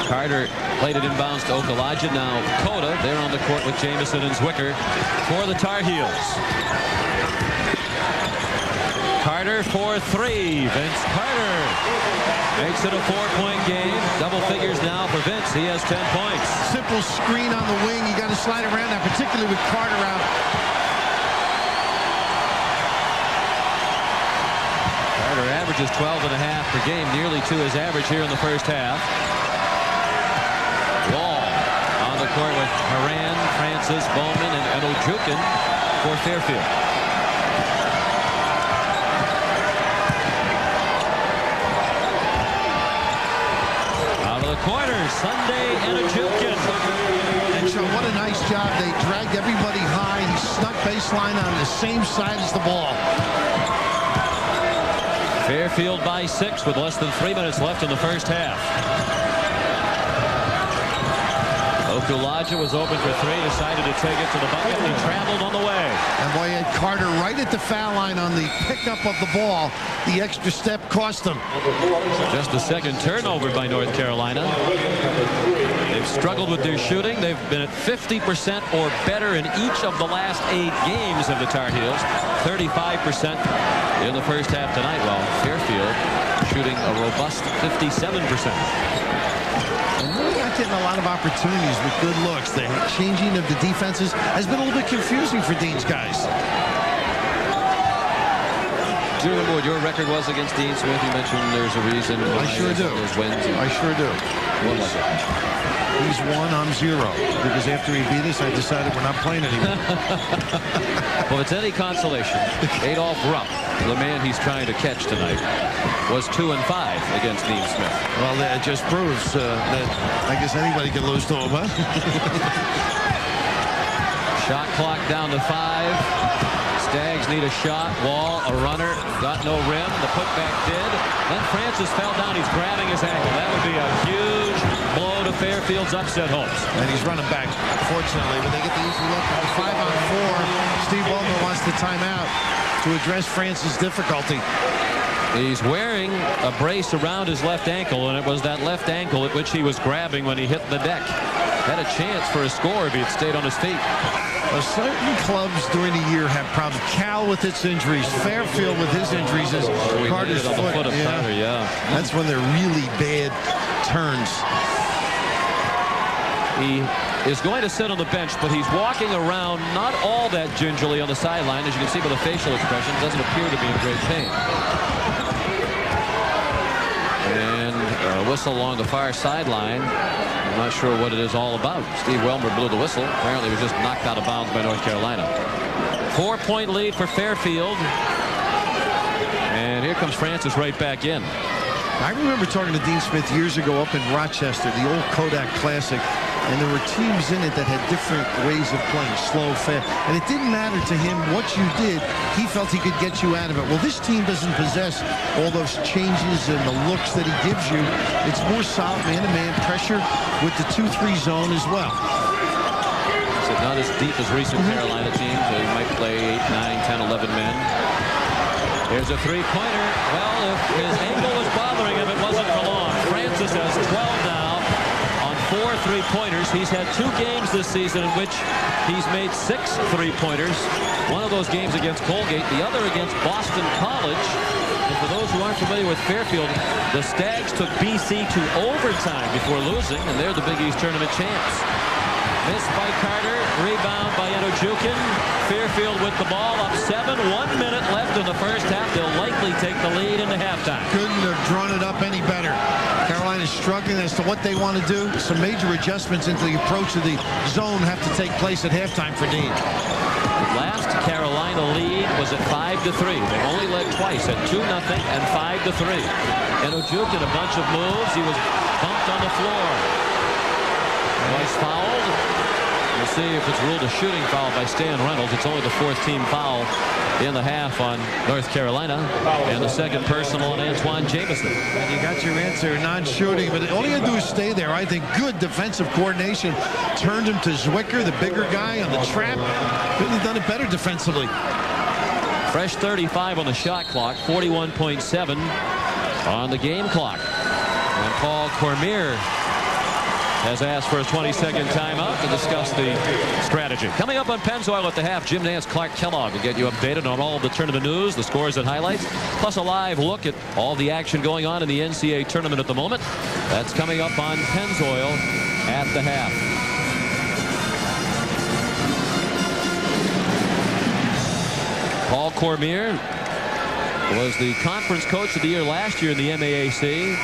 Carter played it inbounds to Okulaja. Now Cota, they're on the court with Jamison and Zwicker for the Tar Heels. Carter for 3. Vince Carter makes it a 4-point game. Double figures now for Vince. He has 10 points. Simple screen on the wing. You got to slide around that, particularly with Carter out. Carter averages 12.5 per game, nearly to his average here in the first half. Wall on the court with Moran, Francis, Bowman, and Ojukin for Fairfield. Out of the corner, Sunday and Ojukin. And so what a nice job. They dragged everybody high. He snuck baseline on the same side as the ball. Fairfield by 6 with less than 3 minutes left in the first half. Okulaja was open for 3, decided to take it to the bucket, and he traveled on the way. And boy, had Carter right at the foul line on the pickup of the ball. The extra step cost him. Just the second turnover by North Carolina. They've struggled with their shooting. They've been at 50% or better in each of the last 8 games of the Tar Heels. 35% in the first half tonight, while Fairfield shooting a robust 57%. And really not getting a lot of opportunities with good looks. The changing of the defenses has been a little bit confusing for Dean's guys. Do you remember what your record was against Dean Smith? You mentioned there's a reason. I sure do. Those wins. I sure do. What was it? He's 1, I'm 0. Because after he beat us, I decided we're not playing anymore. Well, if it's any consolation, Adolph Rupp, the man he's trying to catch tonight, was 2-5 against Dean Smith. Well, that just proves that I guess anybody can lose to him, huh? Shot clock down to 5. Stags need a shot. Wall, a runner, got no rim. The putback did. Then Francis fell down. He's grabbing his ankle. That would be a huge blow to Fairfield's upset hopes. And he's running back, fortunately. But they get the easy look on 5-on-4. Steve Ballmer wants the timeout to address Francis' difficulty. He's wearing a brace around his left ankle, and it was that left ankle at which he was grabbing when he hit the deck. Had a chance for a score if he had stayed on his feet. Certain clubs during the year have problems. Cal with its injuries, Fairfield with his injuries, as Carter's on the foot of Carter, yeah. That's when they're really bad turns. He is going to sit on the bench, but he's walking around not all that gingerly on the sideline. As you can see by the facial expression, doesn't appear to be in great pain. And a whistle along the far sideline. I'm not sure what it is all about. Steve Welmer blew the whistle. Apparently he was just knocked out of bounds by North Carolina. 4-point lead for Fairfield. And here comes Francis right back in. I remember talking to Dean Smith years ago up in Rochester, the old Kodak Classic, and there were teams in it that had different ways of playing, slow, fast, and it didn't matter to him what you did. He felt he could get you out of it. Well, this team doesn't possess all those changes and the looks that he gives you. It's more solid man-to-man pressure with the 2-3 zone as well. So not as deep as recent Carolina teams. They might play 8, 9, 10, 11 men. Here's a 3-pointer. Well, if his ankle was bothering him, it wasn't for long. Francis has 12 now on 4 3-pointers. He's had 2 games this season in which he's made 6 3-pointers. One of those games against Colgate, the other against Boston College. And for those who aren't familiar with Fairfield, the Stags took BC to overtime before losing, and they're the Big East Tournament champs. Missed by Carter, rebound by Ojukin. Fairfield with the ball, up 7, 1 minute left in the first half. They'll likely take the lead into halftime. Couldn't have drawn it up any better. Carolina's struggling as to what they want to do. Some major adjustments into the approach of the zone have to take place at halftime for Dean. Last Carolina lead was at 5-3. They only led twice at 2-0 and 5-3. And Ojukin a bunch of moves. He was bumped on the floor. Was fouled. We'll see if it's ruled a shooting foul by Stan Reynolds. It's only the 4th team foul in the half on North Carolina, and the 2nd personal on Antoine Jamison. And you got your answer, non-shooting, but all you had to do is stay there. I think good defensive coordination turned him to Zwicker, the bigger guy on the trap. Couldn't have done it better defensively. Fresh 35 on the shot clock, 41.7 on the game clock. And Paul Cormier has asked for a 20-second timeout to discuss the strategy. Coming up on Pennzoil at the half, Jim Nance, Clark Kellogg will get you updated on all of the tournament news, the scores and highlights, plus a live look at all the action going on in the NCAA tournament at the moment. That's coming up on Pennzoil at the half. Paul Cormier was the conference coach of the year last year in the MAAC.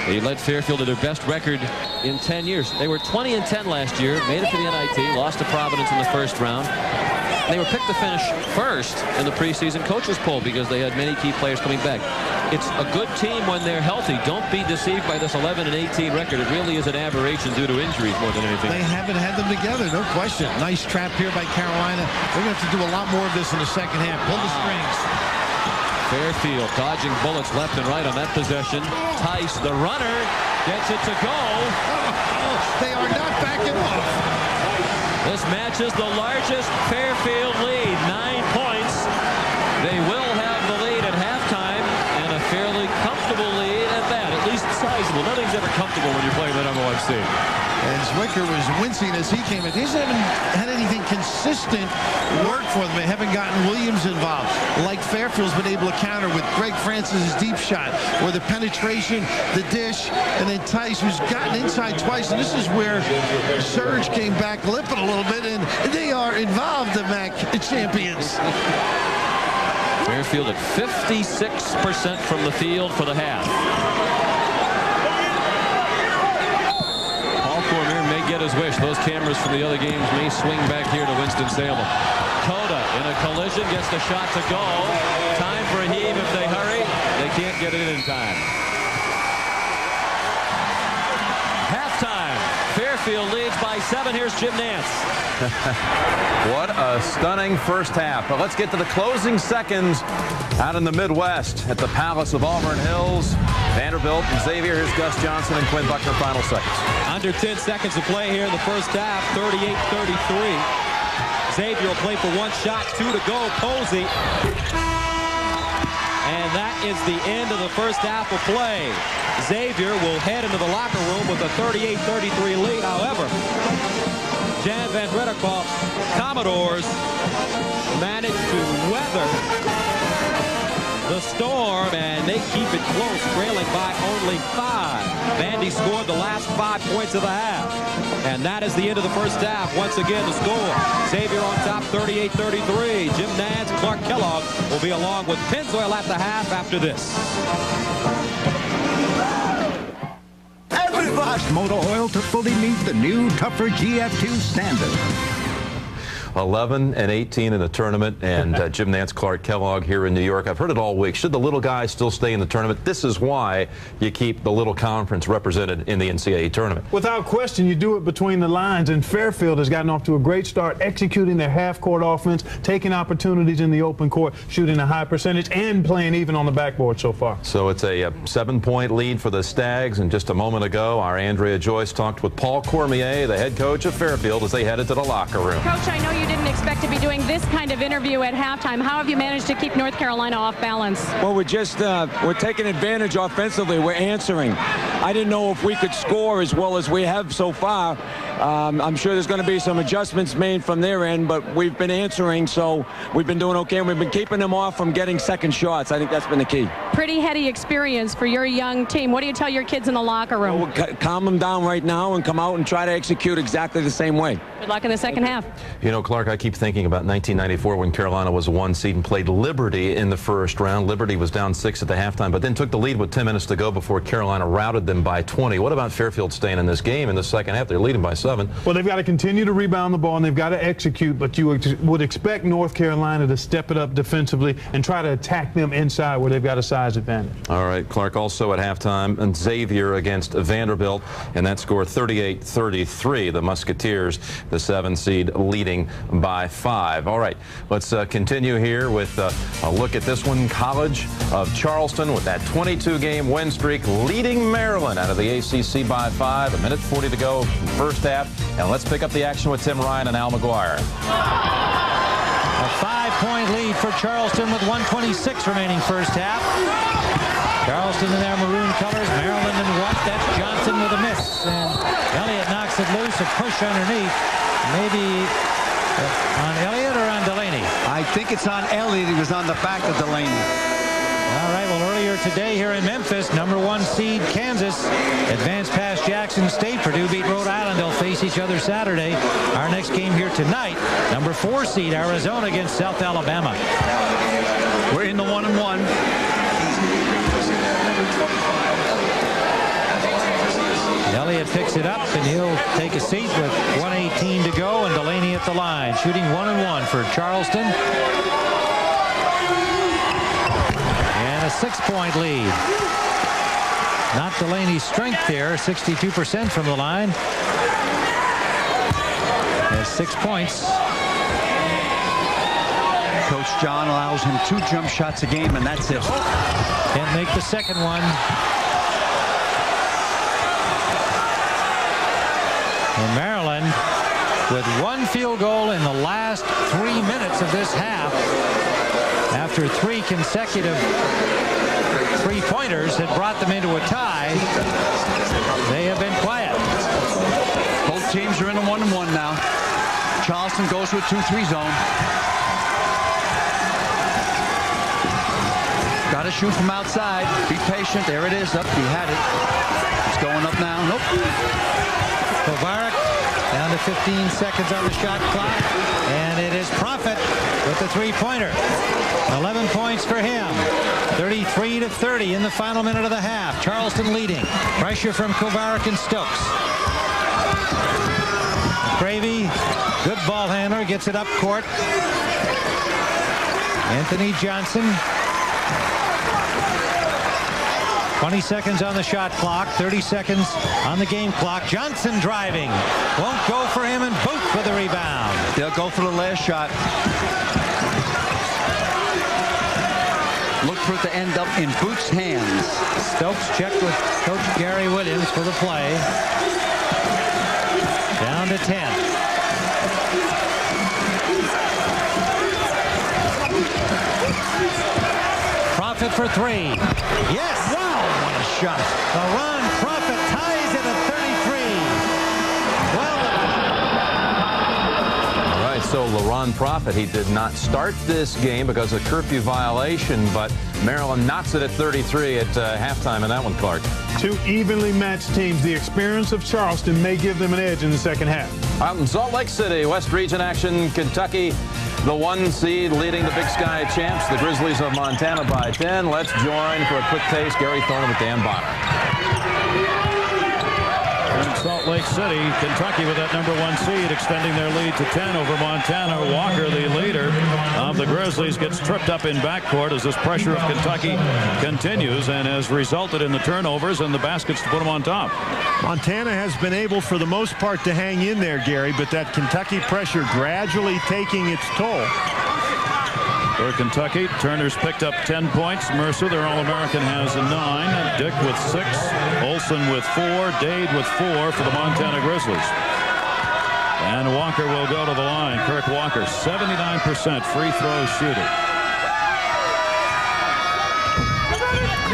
He led Fairfield to their best record in 10 years. They were 20-10 last year, made it to the NIT, lost to Providence in the first round. They were picked to finish first in the preseason coaches poll because they had many key players coming back. It's a good team when they're healthy. Don't be deceived by this 11-18 record. It really is an aberration due to injuries more than anything. They haven't had them together, no question. Nice trap here by Carolina. They're going to have to do a lot more of this in the second half. Pull the strings. Fairfield dodging bullets left and right on that possession. Tice, the runner, gets it to go. They are not backing off. This matches the largest Fairfield lead, 9 points. They will have the lead at halftime and a fairly comfortable lead at that, at least sizable. Nothing's ever comfortable when you're playing the number 1 seed. And Zwicker was wincing as he came in. They haven't had anything consistent work for them. They haven't gotten Williams involved. Like Fairfield's been able to counter with Greg Francis's deep shot, or the penetration, the dish, and then Tice, who's gotten inside twice. And this is where Surge came back limping a little bit, and they are involved, the MAC champions. Fairfield at 56% from the field for the half. Cormier may get his wish. Those cameras from the other games may swing back here to Winston-Salem. Coda in a collision gets the shot to go. Time for a heave if they hurry. They can't get it in time. Halftime. Fairfield leads by 7. Here's Jim Nance. What a stunning first half. But let's get to the closing seconds out in the Midwest at the Palace of Auburn Hills. Vanderbilt and Xavier. Here's Gus Johnson and Quinn Buckner. Final seconds. Under 10 seconds to play here in the first half. 38-33. Xavier will play for 1 shot, 2 to go. Posey. And that is the end of the first half of play. Xavier will head into the locker room with a 38-33 lead. However, Jan Van Redderkoff's Commodores managed to weather the storm, and they keep it close, trailing by only 5. Vandy scored the last 5 points of the half. And that is the end of the first half. Once again, the score. Xavier on top, 38-33. Jim Nance, Clark Kellogg will be along with Pennzoil at the half after this. Everybody! Motor oil to fully meet the new, tougher GF2 standard. 11-18 in the tournament, and Jim Nance, Clark Kellogg here in New York. I've heard it all week. Should the little guys still stay in the tournament? This is why you keep the little conference represented in the NCAA tournament. Without question, you do it between the lines, and Fairfield has gotten off to a great start, executing their half-court offense, taking opportunities in the open court, shooting a high percentage, and playing even on the backboard so far. So it's a 7-point lead for the Stags, and just a moment ago, our Andrea Joyce talked with Paul Cormier, the head coach of Fairfield, as they headed to the locker room. Coach, I know you didn't expect to be doing this kind of interview at halftime. How have you managed to keep North Carolina off balance? Well, we're taking advantage offensively. We're answering. I didn't know if we could score as well as we have so far. I'm sure there's going to be some adjustments made from their end, but we've been answering, so we've been doing okay, and we've been keeping them off from getting second shots. I think that's been the key. Pretty heady experience for your young team. What do you tell your kids in the locker room? Well, we'll calm them down right now and come out and try to execute exactly the same way. Good luck in the second half. You know, Clark, I keep thinking about 1994 when Carolina was a 1 seed and played Liberty in the first round. Liberty was down 6 at the halftime, but then took the lead with 10 minutes to go before Carolina routed them by 20. What about Fairfield staying in this game in the second half? They're leading by 7. Well, they've got to continue to rebound the ball, and they've got to execute, but you would expect North Carolina to step it up defensively and try to attack them inside where they've got a size advantage. All right, Clark, also at halftime, and Xavier against Vanderbilt, and that score 38-33. The Musketeers, the 7 seed, leading by 5. All right, let's continue here with a look at this one. College of Charleston with that 22-game win streak, leading Maryland out of the ACC by 5. 1:40 to go in the first half. And let's pick up the action with Tim Ryan and Al McGuire. A 5-point lead for Charleston with 1:26 remaining first half. Charleston in their maroon colors, Maryland in white. That's Johnson with a miss. And Elliott knocks it loose, a push underneath. Maybe on Elliott or on Delaney? I think it's on Elliott. He was on the back of Delaney. All right, well, earlier today here in Memphis, #1 seed Kansas advanced past Jackson State. Purdue beat Rhode Island. They'll face each other Saturday. Our next game here tonight, #4 seed Arizona against South Alabama. We're in the 1-1. Elliott picks it up, and he'll take a seat with 1:18 to go, and Delaney at the line, shooting 1-1 for Charleston. And a 6-point lead. Not Delaney's strength there, 62% from the line. Has 6 points. Coach John allows him 2 jump shots a game, and that's it. Can't make the second one. And Maryland with 1 field goal in the last 3 minutes of this half. After 3 consecutive 3-pointers had brought them into a tie, they have been quiet. Both teams are in a 1-1 now. Charleston goes to a 2-3 zone. Got to shoot from outside. Be patient. There it is. Up. He had it. It's going up now. Nope. Kovarik down to 15 seconds on the shot clock. And it is Profit with the 3-pointer. 11 points for him. 33-30 in the final minute of the half. Charleston leading. Pressure from Kovarik and Stokes. Gravy, good ball handler, gets it up court. Anthony Johnson. 20 seconds on the shot clock, 30 seconds on the game clock. Johnson driving. Won't go for him, and Booth for the rebound. They'll go for the last shot. Look for it to end up in Booth's hands. Stokes checked with Coach Gary Williams for the play. Down to 10. Profit for 3. Yes! Wow, what a shot. Ron Profit ties it at 33. All right, so LaRon Profit, he did not start this game because of curfew violation, but Maryland knocks it at 33 at halftime in that one, Clark. 2 evenly matched teams. The experience of Charleston may give them an edge in the second half. Out in Salt Lake City, West Region action, Kentucky, the 1 seed leading the Big Sky champs, the Grizzlies of Montana by 10. Let's join for a quick taste, Gary Thorne with Dan Bonner. In Salt Lake City, Kentucky with that #1 seed extending their lead to 10 over Montana. Walker, the leader of the Grizzlies, gets tripped up in backcourt as this pressure of Kentucky continues and has resulted in the turnovers and the baskets to put them on top. Montana has been able for the most part to hang in there, Gary, but that Kentucky pressure gradually taking its toll. For Kentucky, Turner's picked up 10 points. Mercer, their All-American, has 9. Dick with 6. Olsen with 4. Dade with 4 for the Montana Grizzlies. And Walker will go to the line. Kirk Walker, 79% free throw shooting.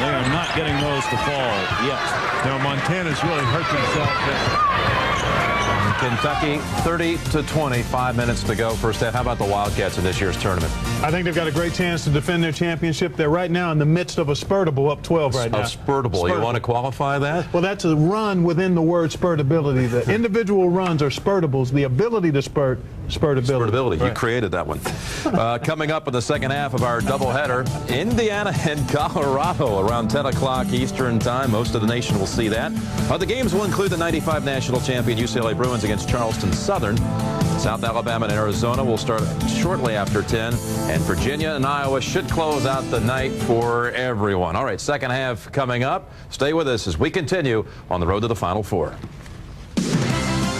They are not getting those to fall yet. Now Montana's really hurt themselves there. Kentucky 30-20, 5 minutes to go first half. How about the Wildcats in this year's tournament? I think they've got a great chance to defend their championship. They're right now in the midst of a spurtable, up 12 right now. Spurtable. You want to qualify that? Well, that's a run within the word spurtability. The individual runs are spurtables. The ability to spurt, spurtability. Spurtability. Right. You created that one. Coming up in the second half of our doubleheader, Indiana and Colorado around 10 o'clock Eastern time. Most of the nation will see that. The games will include the 95 national champion UCLA Bruins against Charleston Southern. South Alabama and Arizona will start shortly after 10. And Virginia and Iowa should close out the night for everyone. All right, second half coming up. Stay with us as we continue on the road to the Final Four.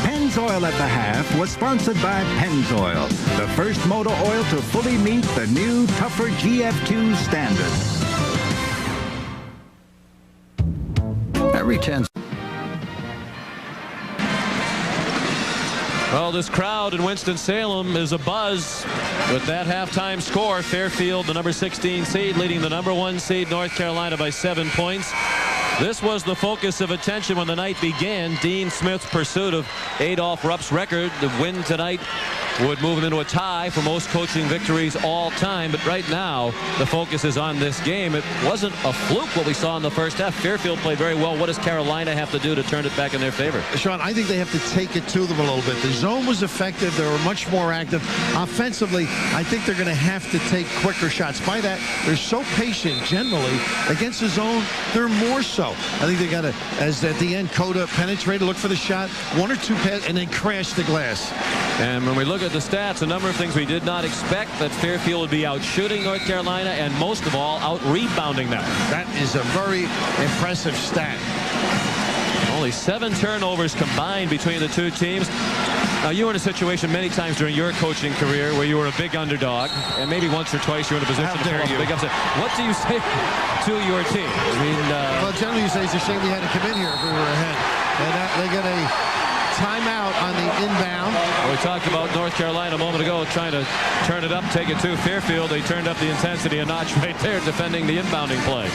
Pennzoil at the half was sponsored by Pennzoil, the first motor oil to fully meet the new tougher GF2 standards. Every 10. Well, this crowd in Winston-Salem is abuzz with that halftime score. Fairfield, the number 16 seed, leading the number 1 seed North Carolina by 7 points. This was the focus of attention when the night began. Dean Smith's pursuit of Adolph Rupp's record. The win tonight would move him into a tie for most coaching victories all time. But right now, the focus is on this game. It wasn't a fluke what we saw in the first half. Fairfield played very well. What does Carolina have to do to turn it back in their favor? Sean, I think they have to take it to them a little bit. The zone was effective. They were much more active. Offensively, I think they're going to have to take quicker shots. By that, they're so patient generally. Against the zone, they're more so. I think they got to, as at the end, Cota penetrated, look for the shot, 1 or 2 passes, and then crash the glass. And when we look at the stats, a number of things we did not expect, that Fairfield would be out shooting North Carolina and most of all out rebounding them. That is a very impressive stat. Only 7 turnovers combined between the two teams. Now, you were in a situation many times during your coaching career where you were a big underdog, and maybe once or twice you were in a position to pull off a big upset. What do you say to your team? I mean, well, generally you say it's a shame we had to come in here if we were ahead. And they get a timeout on the inbound. We talked about North Carolina a moment ago trying to turn it up, take it to Fairfield. They turned up the intensity a notch right there, defending the inbounding play.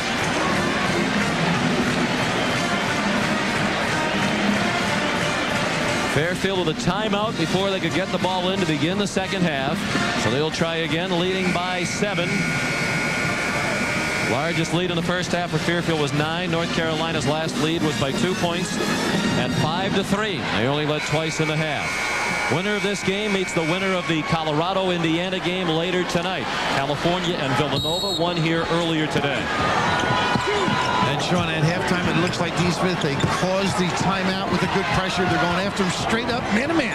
Fairfield with a timeout before they could get the ball in to begin the second half. So they'll try again, leading by 7. Largest lead in the first half for Fairfield was 9. North Carolina's last lead was by 2 points at 5-3. They only led twice in the half. Winner of this game meets the winner of the Colorado-Indiana game later tonight. California and Villanova won here earlier today. And Sean, at halftime, it looks like Dean Smith, they caused the timeout with a good pressure. They're going after him straight up, man-to-man.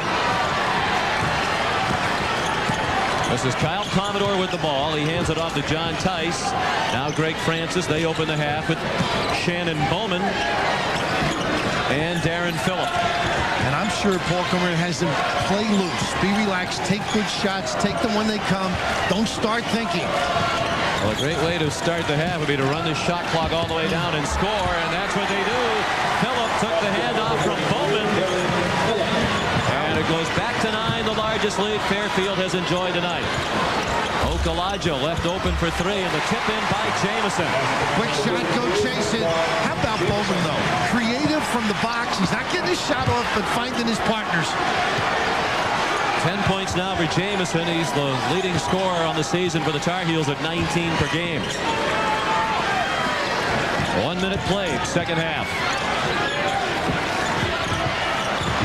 This is Kyle Commodore with the ball. He hands it off to John Tice. Now Greg Francis. They open the half with Shannon Bowman and Darren Phillip. And I'm sure Paul Comer has them play loose, be relaxed, take good shots, take them when they come. Don't start thinking. Well, a great way to start the half would be to run the shot clock all the way down and score, and that's what they do. Phillip took the handoff from Bowman. And it goes back to 9, the largest lead Fairfield has enjoyed tonight. Okalaja left open for 3, and the tip in by Jamison. Quick shot, go chase it. How about Bowman, though? Creative from the box. He's not getting his shot off, but finding his partners. 10 points now for Jamison. He's the leading scorer on the season for the Tar Heels at 19 per game. 1 minute played, second half.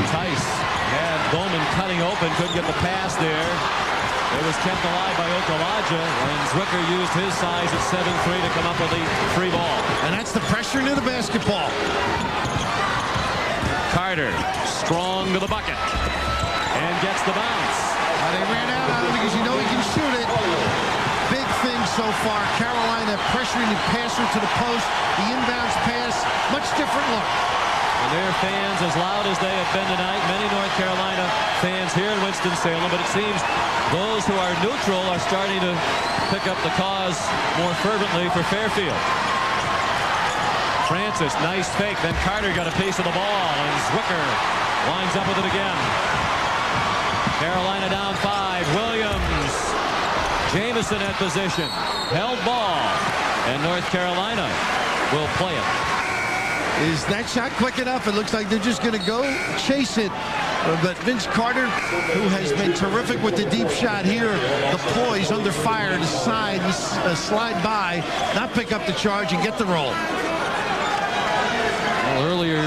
Tice had Bowman cutting open, couldn't get the pass there. It was kept alive by Okalaja, and Zwicker used his size at 7'3" to come up with the free ball. And that's the pressure into the basketball. Carter, strong to the bucket, and gets the bounce. They ran out on him because you know he can shoot it. Big thing so far. Carolina pressuring the passer to the post. The inbounds pass, much different look. And their fans as loud as they have been tonight. Many North Carolina fans here in Winston-Salem, but it seems those who are neutral are starting to pick up the cause more fervently for Fairfield. Francis, nice fake. Then Carter got a piece of the ball, and Zwicker winds up with it again. Carolina down 5. Williams. Jamison at position. Held ball. And North Carolina will play it. Is that shot quick enough? It looks like they're just going to go chase it. But Vince Carter, who has been terrific with the deep shot here, the poise under fire to slide by, not pick up the charge and get the roll. Well, earlier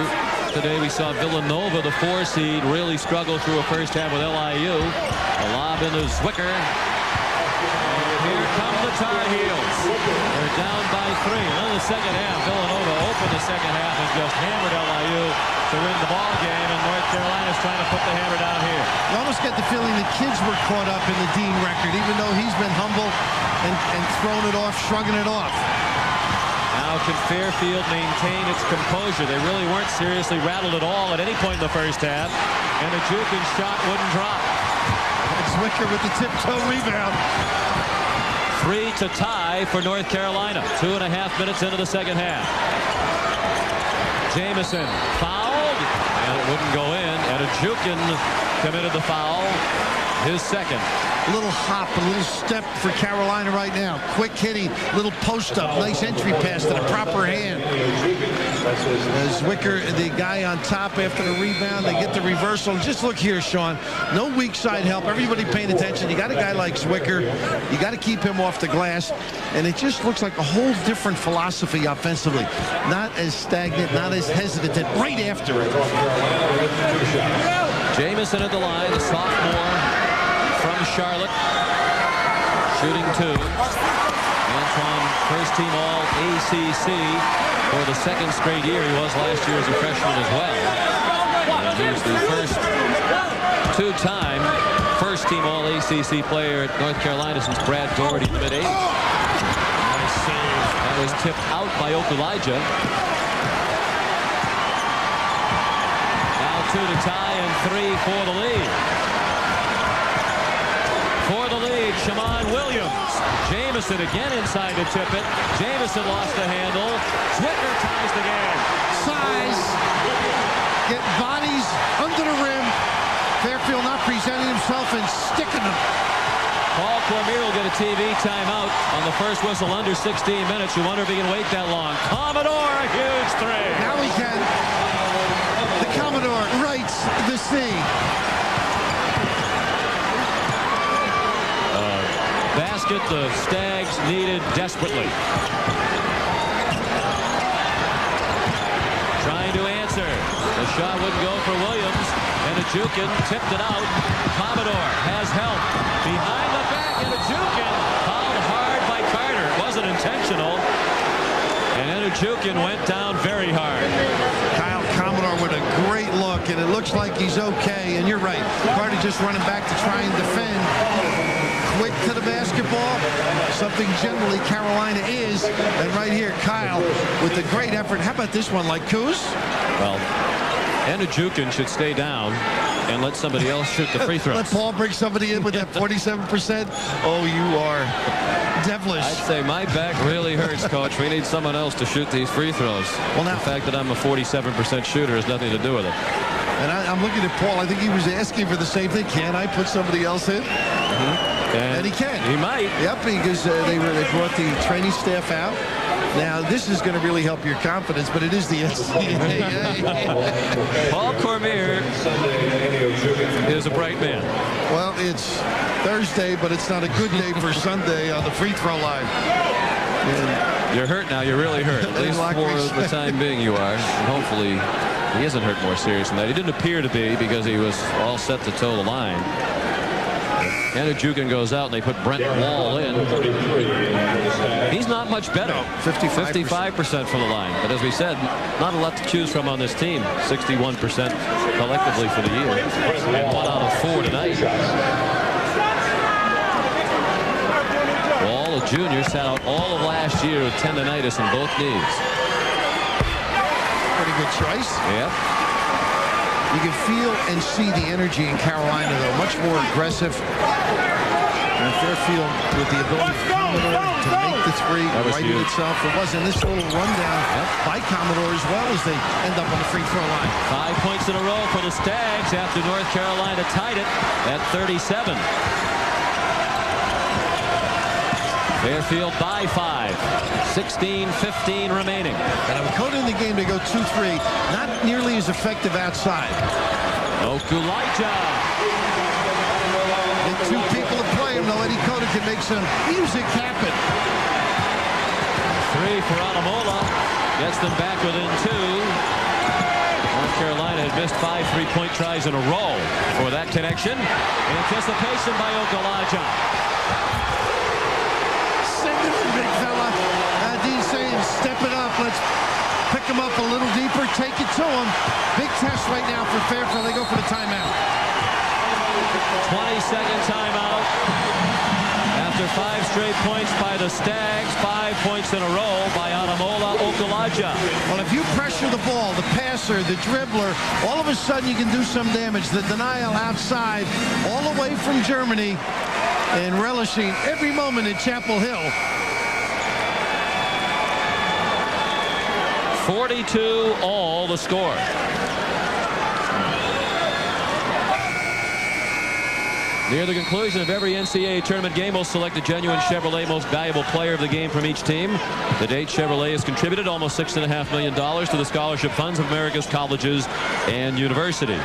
today we saw Villanova, the 4 seed, really struggle through a first half with LIU. A lob into Zwicker. Here come the Tar Heels. They're down by 3. And in the second half, Villanova opened the second half and just hammered LIU to win the ball game, and North Carolina's trying to put the hammer down here. You almost get the feeling the kids were caught up in the Dean record, even though he's been humble and thrown it off, shrugging it off. Now can Fairfield maintain its composure? They really weren't seriously rattled at all at any point in the first half, and the Jukin shot wouldn't drop. And Zwicker with the tiptoe rebound. 3 to tie for North Carolina. 2.5 minutes into the second half. Jamison fouled, and it wouldn't go in. And Jukin committed the foul. His second. A little hop, a little step for Carolina right now. Quick hitting, little post up, nice entry pass to the proper hand. Zwikker, the guy on top after the rebound, they get the reversal. Just look here, Sean. No weak side help. Everybody paying attention. You got a guy like Zwikker. You got to keep him off the glass. And it just looks like a whole different philosophy offensively. Not as stagnant, not as hesitant right after it. Jamison at the line, the sophomore from Charlotte, shooting 2. Antoine, first team all ACC for the second straight year. He was last year as a freshman as well. And he's the first two-time first team all ACC player at North Carolina since Brad Daugherty in the mid-80s. Nice save. That was tipped out by Okulaja. Now 2 to tie and 3 for the lead. For the lead, Shammond Williams. Jamison again inside to tip it. Jamison lost the handle. Zwikker ties the game. Size. Get bodies under the rim. Fairfield not presenting himself and sticking them. Paul Cormier will get a TV timeout on the first whistle under 16 minutes. You wonder if he can wait that long. Commodore, a huge 3. Now he can. The Commodore writes the C. Basket the Stags needed desperately. Trying to answer. The shot wouldn't go for Williams. And Ejukin tipped it out. Commodore has help. Behind the back, and Ejukin fouled hard by Carter. It wasn't intentional. And Ejukin went down very hard. Kyle Commodore with a great look, and it looks like he's okay. And you're right. Carter just running back to try and defend. Quick to the basketball, something generally Carolina is. And right here, Kyle with the great effort. How about this one, like Kuz? Well, Ejukin should stay down and let somebody else shoot the free throws. Let Paul bring somebody in with that 47%. Oh, you are devilish. I'd say my back really hurts, Coach. We need someone else to shoot these free throws. Well, now, the fact that I'm a 47% shooter has nothing to do with it. And I'm looking at Paul. I think he was asking for the same thing. Can I put somebody else in? And he can. He might. Yep, because they brought the training staff out. Now, this is going to really help your confidence, but it is the NCAA. Paul Cormier is a bright man. Well, it's Thursday, but it's not a good day for Sunday on the free throw line. And you're hurt now. You're really hurt. At least for the time being you are. And hopefully he isn't hurt more serious than that. He didn't appear to be because he was all set to toe the line. Ejukin goes out and they put Brent Wall in. He's not much better. 55% from the line. But as we said, not a lot to choose from on this team. 61% collectively for the year. And 1 out of 4 tonight. Wall, a junior, sat out all of last year with tendonitis in both knees. Pretty good choice. Yep. You can feel and see the energy in Carolina, though, much more aggressive. And Fairfield with the ability for Commodore to make the 3, righted itself. It wasn't this little rundown by Commodore as well as they end up on the free throw line. 5 points in a row for the Stags after North Carolina tied it at 37. Fairfield by 5. 16-15 remaining. And I'm coding the game to go 2-3. Not nearly as effective outside. Okulaja. Get 2 people to play him. Now Eddie Cota can make some music happen. 3 for Anamola. Gets them back within 2. North Carolina had missed 5 3-point tries in a row for that connection. Anticipation by Okulaja. Send it in, big fella. Dean saying, step it up. Let's pick him up a little deeper. Take it to him. Big test right now for Fairfield. They go for the timeout. 20-second timeout. After 5 straight points by the Stags, 5 points in a row by Anamola Okulaja. Well, if you pressure the ball, the passer, the dribbler, all of a sudden you can do some damage. The denial outside, all the way from Germany, and relishing every moment at Chapel Hill. 42 all the score. Near the conclusion of every NCAA tournament game, we'll select a genuine Chevrolet most valuable player of the game from each team. To date, Chevrolet has contributed almost $6.5 million to the scholarship funds of America's colleges and universities.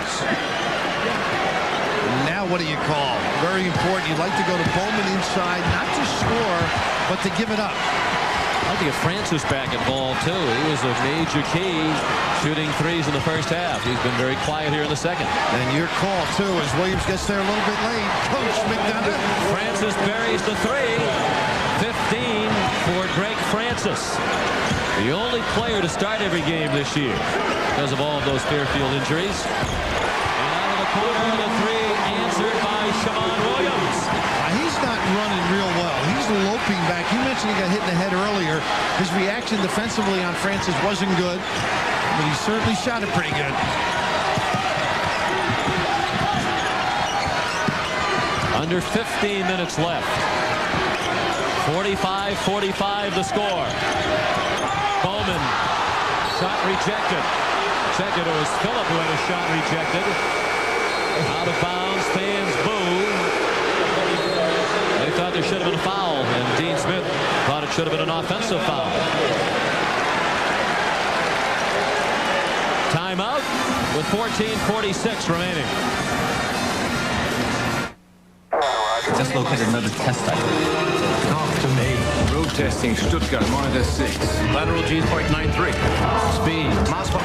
Now what do you call? Very important. You'd like to go to Bowman inside, not to score, but to give it up. I'd like to get Francis back involved, too. He was a major key shooting threes in the first half. He's been very quiet here in the second. And your call, too, as Williams gets there a little bit late. Coach McDonough. Francis buries the three. 15 for Greg Francis. The only player to start every game this year because of all of those Fairfield injuries. And out of the corner, the three answered by Shammond Williams. He's not running real well. He's loping back. You mentioned he got hit in the head earlier. His reaction defensively on Francis wasn't good, but he certainly shot it pretty good. Under 15 minutes left. 45-45 the score. Bowman, shot rejected. Check it was Phillip who had a shot rejected. Out of bounds, fans boo. They thought there should have been a foul, and Dean Smith thought it should have been an offensive foul. Timeout with 14:46 remaining. Just located another test site. Talk to me. Road testing, Stuttgart, monitor 6. Lateral G-Sport 93. Speed. Moscow.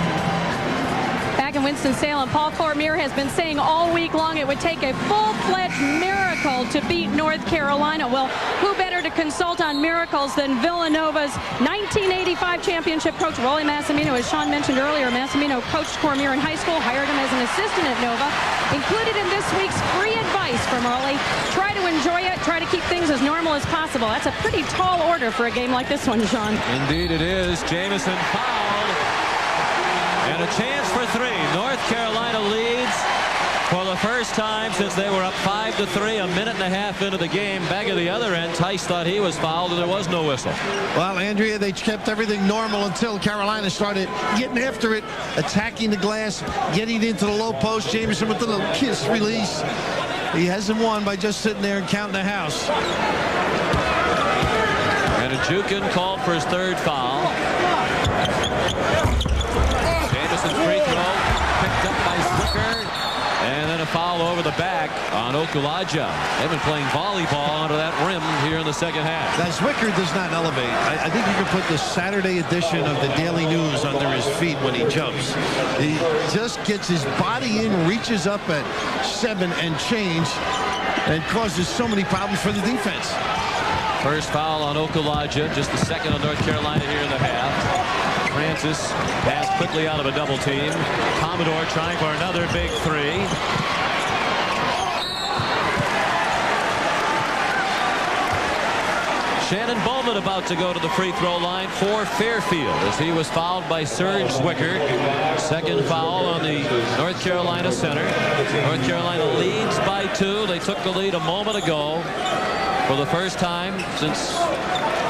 Back in Winston-Salem, Paul Cormier has been saying all week long it would take a full-fledged miracle to beat North Carolina. Well, who better to consult on miracles than Villanova's 1985 championship coach, Rollie Massimino. As Sean mentioned earlier, Massimino coached Cormier in high school, hired him as an assistant at Nova. Included in this week's free advice from Rollie, try to enjoy it, try to keep things as normal as possible. That's a pretty tall order for a game like this one, Sean. Indeed it is. Jamison fouled. And a chance for three. North Carolina leads for the first time since they were up 5-3, a minute and a half into the game. Back at the other end, Tice thought he was fouled, and there was no whistle. Well, Andrea, they kept everything normal until Carolina started getting after it, attacking the glass, getting into the low post. Jamison with the little kiss release. He hasn't won by just sitting there and counting the house. And Ajukin called for his third foul. Jamison's free throw picked up by Zwicker. And then a foul over the back on Okulaja. They've been playing volleyball under that rim here in the second half. That Zwicker does not elevate. I think you can put the Saturday edition of the Daily News under his feet when he jumps. He just gets his body in, reaches up at 7 and change, and causes so many problems for the defense. First foul on Okulaja, just the second on North Carolina here in the half. Francis passed quickly out of a double team. Commodore trying for another big three. Shannon Bowman about to go to the free throw line for Fairfield as he was fouled by Serge Zwicker. Second foul on the North Carolina center. North Carolina leads by 2. They took the lead a moment ago for the first time since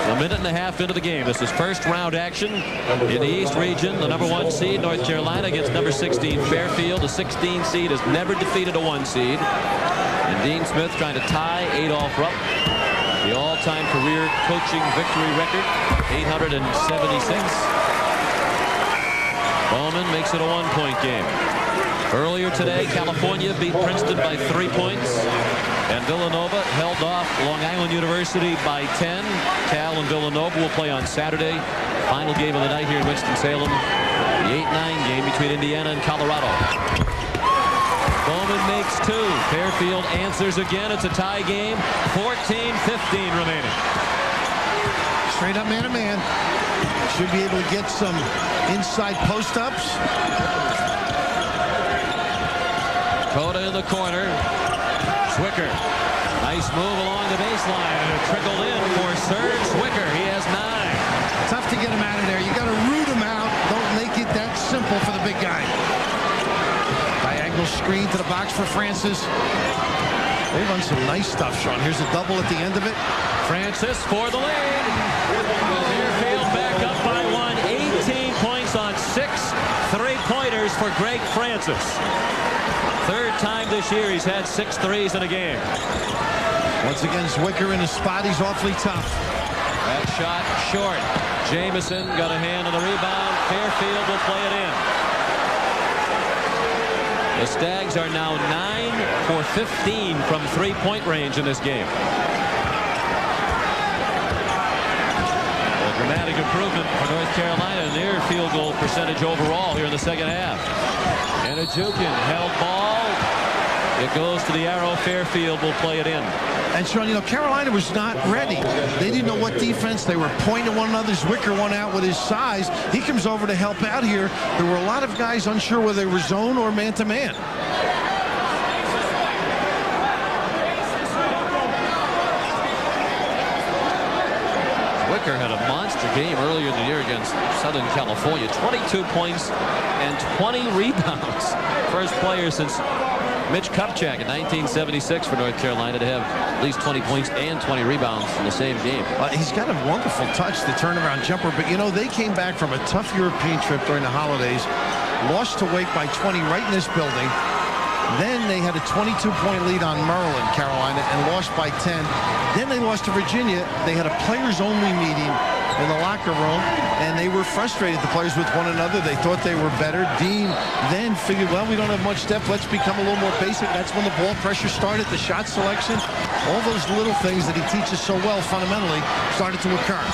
a minute and a half into the game. This is first round action in the East region. The number 1 seed, North Carolina, against number 16, Fairfield. The 16 seed has never defeated a 1 seed. And Dean Smith trying to tie Adolph Rupp, the all-time career coaching victory record, 876. Bowman makes it a 1-point game. Earlier today, California beat Princeton by 3 points. And Villanova held off Long Island University by 10. Cal and Villanova will play on Saturday. Final game of the night here in Winston-Salem. The 8-9 game between Indiana and Colorado. Bowman makes 2. Fairfield answers again. It's a tie game. 14-15 remaining. Straight up man-to-man. Should be able to get some inside post-ups. Cota in the corner. Zwicker. Nice move along the baseline. And it trickled in for Serge Zwicker. He has 9. Tough to get him out of there. You got to root him out. Don't make it that simple for the big guy. Diagonal screen to the box for Francis. They run some nice stuff, Sean. Here's a double at the end of it. Francis for the lead. Fairfield back up by 1. 18 points on 6 3-pointers for Greg Francis. Third time this year he's had 6 threes in a game. Once again, Zwicker in a spot he's awfully tough. That shot short. Jamison got a hand on the rebound. Fairfield will play it in. The Stags are now 9 for 15 from 3-point range in this game. A dramatic improvement for North Carolina in their field goal percentage overall here in the second half. And a Jukin held ball. It goes to the arrow. Fairfield will play it in. And Sean, you know, Carolina was not ready. They didn't know what defense. They were pointing one another. Zwicker went out with his size. He comes over to help out here. There were a lot of guys unsure whether they were zone or man-to-man. Zwicker had a monster game earlier in the year against Southern California. 22 points and 20 rebounds. First player since Mitch Kupchak in 1976 for North Carolina to have at least 20 points and 20 rebounds in the same game. He's got a wonderful touch, the turnaround jumper. But, you know, they came back from a tough European trip during the holidays, lost to Wake by 20 right in this building. Then they had a 22-point lead on Maryland, Carolina, and lost by 10. Then they lost to Virginia. They had a players-only meeting in the locker room, and they were frustrated, the players, with one another. They thought they were better. Dean then figured, well, we don't have much depth. Let's become a little more basic. That's when the ball pressure started, the shot selection. All those little things that he teaches so well fundamentally started to occur.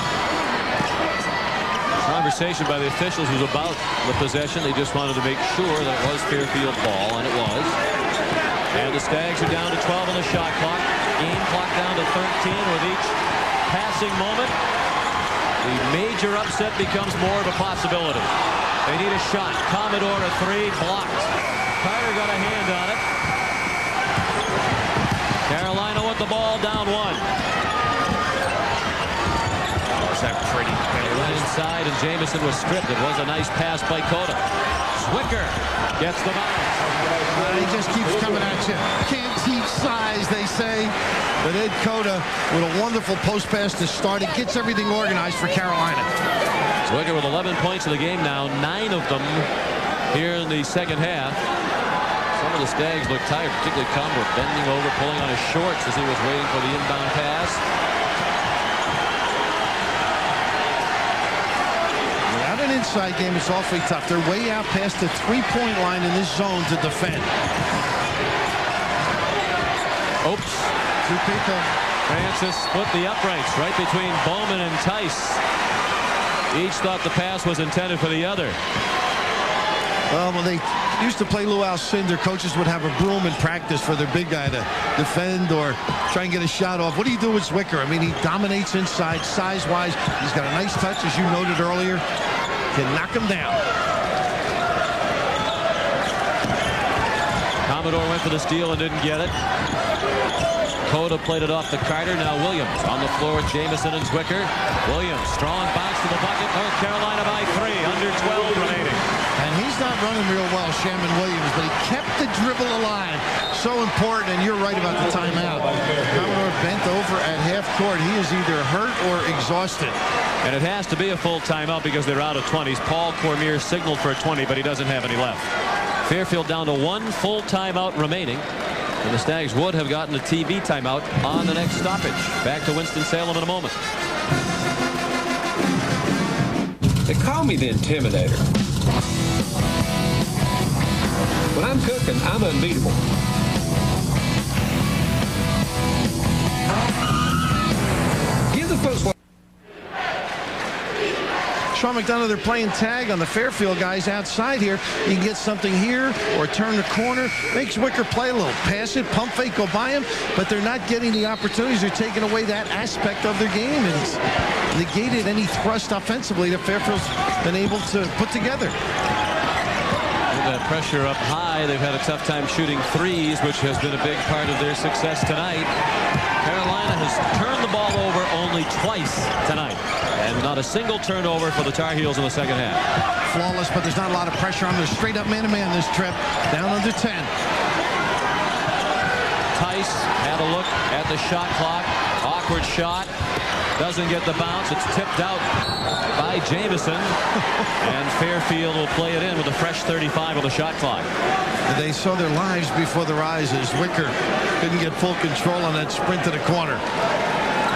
Conversation by the officials was about the possession. They just wanted to make sure that it was Fairfield ball, and it was. And the Stags are down to 12 on the shot clock. Game clock down to 13 with each passing moment. The major upset becomes more of a possibility. They need a shot. Commodore a 3, blocked. Carter got a hand on it. Carolina with the ball, down 1. Was that pretty? They went inside and Jamison was stripped. It was a nice pass by Cota. Zwicker gets the bounce. He just keeps coming at you. Can't teach size, they say. But Ed Cota with a wonderful post pass to start. It gets everything organized for Carolina. Zwicker with 11 points in the game now, 9 of them here in the second half. Some of the Stags look tired, particularly Commodore bending over, pulling on his shorts as he was waiting for the inbound pass. Without an inside game, it's awfully tough. They're way out past the 3-point line in this zone to defend. Oops. 2 people. Francis split the uprights right between Bowman and Tice. Each thought the pass was intended for the other. Well, when they used to play Lou Alcindor, coaches would have a broom in practice for their big guy to defend or try and get a shot off. What do you do with Zwicker? I mean, he dominates inside, size-wise. He's got a nice touch, as you noted earlier. Can knock him down. Commodore went for the steal and didn't get it. Cota played it off to Carter. Now Williams on the floor with Jamison and Zwicker. Williams, strong bounce to the bucket. North Carolina by 3, under 12 remaining. And he's not running real well, Shammond Williams, but he kept the dribble alive. So important, and you're right about the timeout. Commodore bent over at half court. He is either hurt or exhausted. And it has to be a full timeout because they're out of 20s. Paul Cormier signaled for a 20, but he doesn't have any left. Fairfield down to 1 full timeout remaining. And the Stags would have gotten a TV timeout on the next stoppage. Back to Winston-Salem in a moment. They call me the Intimidator. When I'm cooking, I'm unbeatable. Give the folks what. Sean McDonough, they're playing tag on the Fairfield guys outside here. You can get something here or turn the corner. Makes Zwicker play a little. Pass it, pump fake, go by him. But they're not getting the opportunities. They're taking away that aspect of their game. And it's negated any thrust offensively that Fairfield's been able to put together. With that pressure up high, they've had a tough time shooting threes, which has been a big part of their success tonight. Carolina has turned the ball over only twice tonight. And not a single turnover for the Tar Heels in the second half. Flawless, but there's not a lot of pressure on them. Straight up man-to-man this trip. Down under 10. Tice had a look at the shot clock. Awkward shot. Doesn't get the bounce. It's tipped out by Jamison. And Fairfield will play it in with a fresh 35 on the shot clock. They saw their lives before their eyes as Wicker couldn't get full control on that sprint to the corner.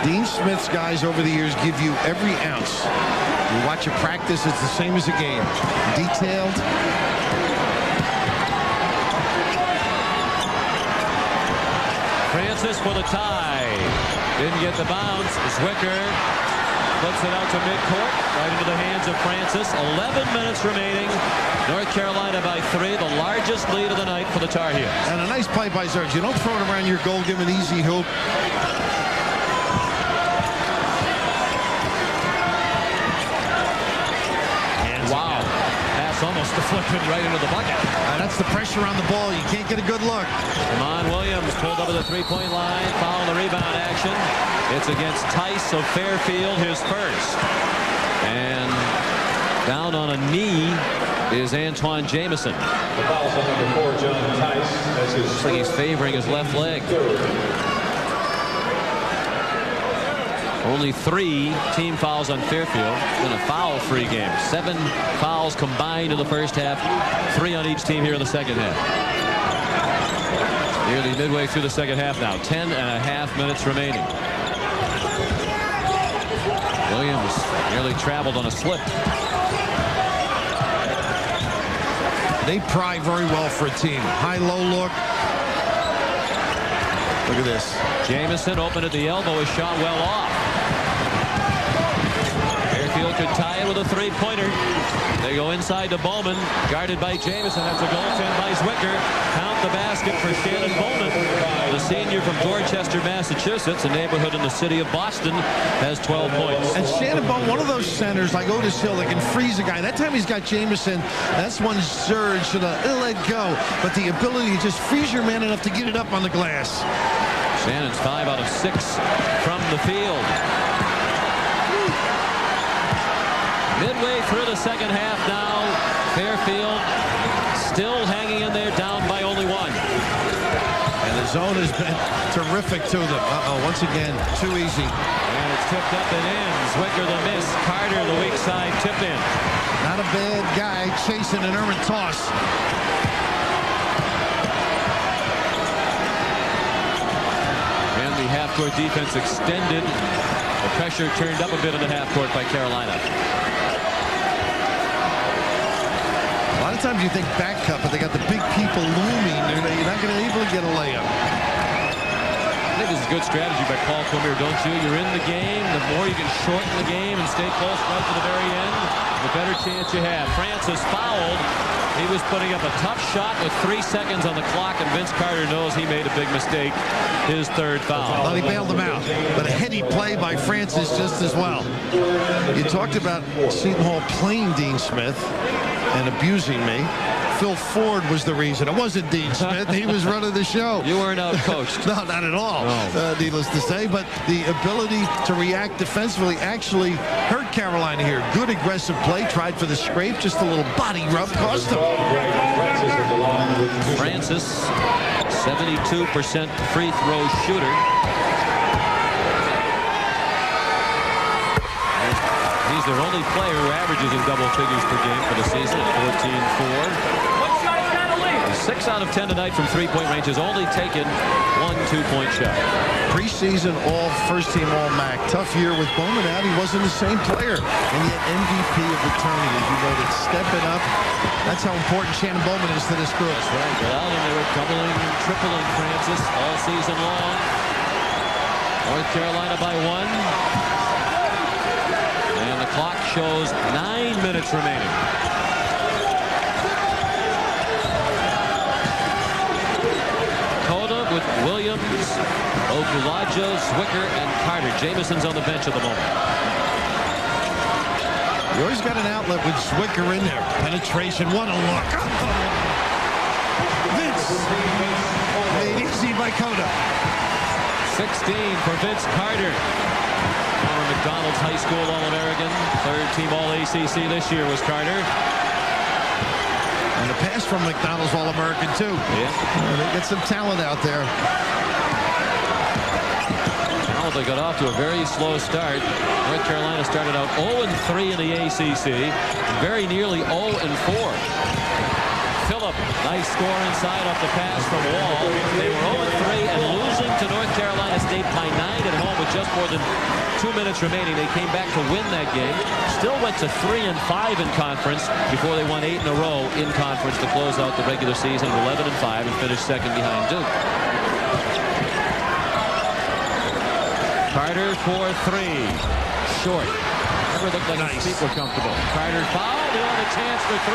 Dean Smith's guys over the years give you every ounce. You watch a practice, it's the same as a game. Detailed. Francis for the tie. Didn't get the bounce. Zwicker flips it out to midcourt, right into the hands of Francis. 11 minutes remaining. North Carolina by 3, the largest lead of the night for the Tar Heels. And a nice play by Zerge. You don't throw it around your goal, give him an easy hoop. Wow. Pass almost deflected right into the bucket. That's the pressure on the ball. You can't get a good look. Shammond Williams pulled up at the three-point line, following the rebound action. It's against Tice of Fairfield, his first. And down on a knee is Antoine Jamison. The foul's on number 4, John Tice. Looks like he's favoring his left leg. Only 3 team fouls on Fairfield in a foul-free game. 7 fouls combined in the first half, 3 on each team here in the second half. Nearly midway through the second half now. 10.5 minutes remaining. Williams nearly traveled on a slip. They pry very well for a team. High-low look. Look at this. Jamison open at the elbow, is shot well off. Fairfield could tie it with a three-pointer. They go inside to Bowman, guarded by Jamison. That's a goaltend by Zwicker. Count the basket for Shannon Bowman. The senior from Dorchester, Massachusetts, a neighborhood in the city of Boston, has 12 points. And Shannon Bowman, one of those centers like Otis Hill that can freeze a guy. That time he's got Jamison. That's one Zerge should have let go. But the ability to just freeze your man enough to get it up on the glass. Shannon's 5 out of 6 from the field. Midway through the second half now. Fairfield still hanging in there, down by only 1. And the zone has been terrific to them. Once again, too easy. And it's tipped up and in. Zwicker the miss. Carter the weak side tip in. Not a bad guy chasing an Erman toss. And the half-court defense extended. The pressure turned up a bit in the half-court by Carolina. A lot of times you think back cut, but they got the big people looming. You're not going to be able to get a layup. I think this is a good strategy by Paul Cormier, don't you? You're in the game. The more you can shorten the game and stay close right to the very end, the better chance you have. Francis fouled. He was putting up a tough shot with 3 seconds on the clock, and Vince Carter knows he made a big mistake. His 3rd foul. Well, he bailed him out, but a heady play by Francis just as well. You talked about Seton Hall playing Dean Smith and abusing me. Phil Ford was the reason. It wasn't Dean Smith. He was running the show. You weren't out-coached. No, not at all, needless to say. But the ability to react defensively actually hurt Carolina here. Good aggressive play. Tried for the scrape. Just a little body rub cost him. Francis, 72% free throw shooter. He's their only player who averages in double figures per game for the season at 14-4. 6 out of 10 tonight from three-point range, has only taken 1 2-point shot. Preseason first-team All-MAC. Tough year with Bowman out. He wasn't the same player. And yet MVP of the tournament, as you noted, stepping up. That's how important Shannon Bowman is to this group. That's right. Without him, they were doubling and tripling Francis all season long. North Carolina by 1. And the clock shows 9 minutes remaining. Coda with Williams, Okulaja, Zwicker, and Carter. Jamison's on the bench at the moment. You always got an outlet with Zwicker in there. Penetration, what a look. Vince made easy by Coda. 16 for Vince Carter. Former McDonald's High School All-American. 3rd team All-ACC this year was Carter. And a pass from McDonald's All-American, too. Yeah. They get some talent out there. Well, they got off to a very slow start. North Carolina started out 0-3 in the ACC, very nearly 0-4. Phillip, nice score inside off the pass from Wall. They were 0-3 and losing to North Carolina State by 9 at home with just more than 2 minutes remaining. They came back to win that game. Still went to 3-5 in conference before they won 8 in a row in conference to close out the regular season at 11-5 and finished second behind Duke. Carter for 3. Short. Never looked like his feet were comfortable. Carter fouled. He'll have a chance for 3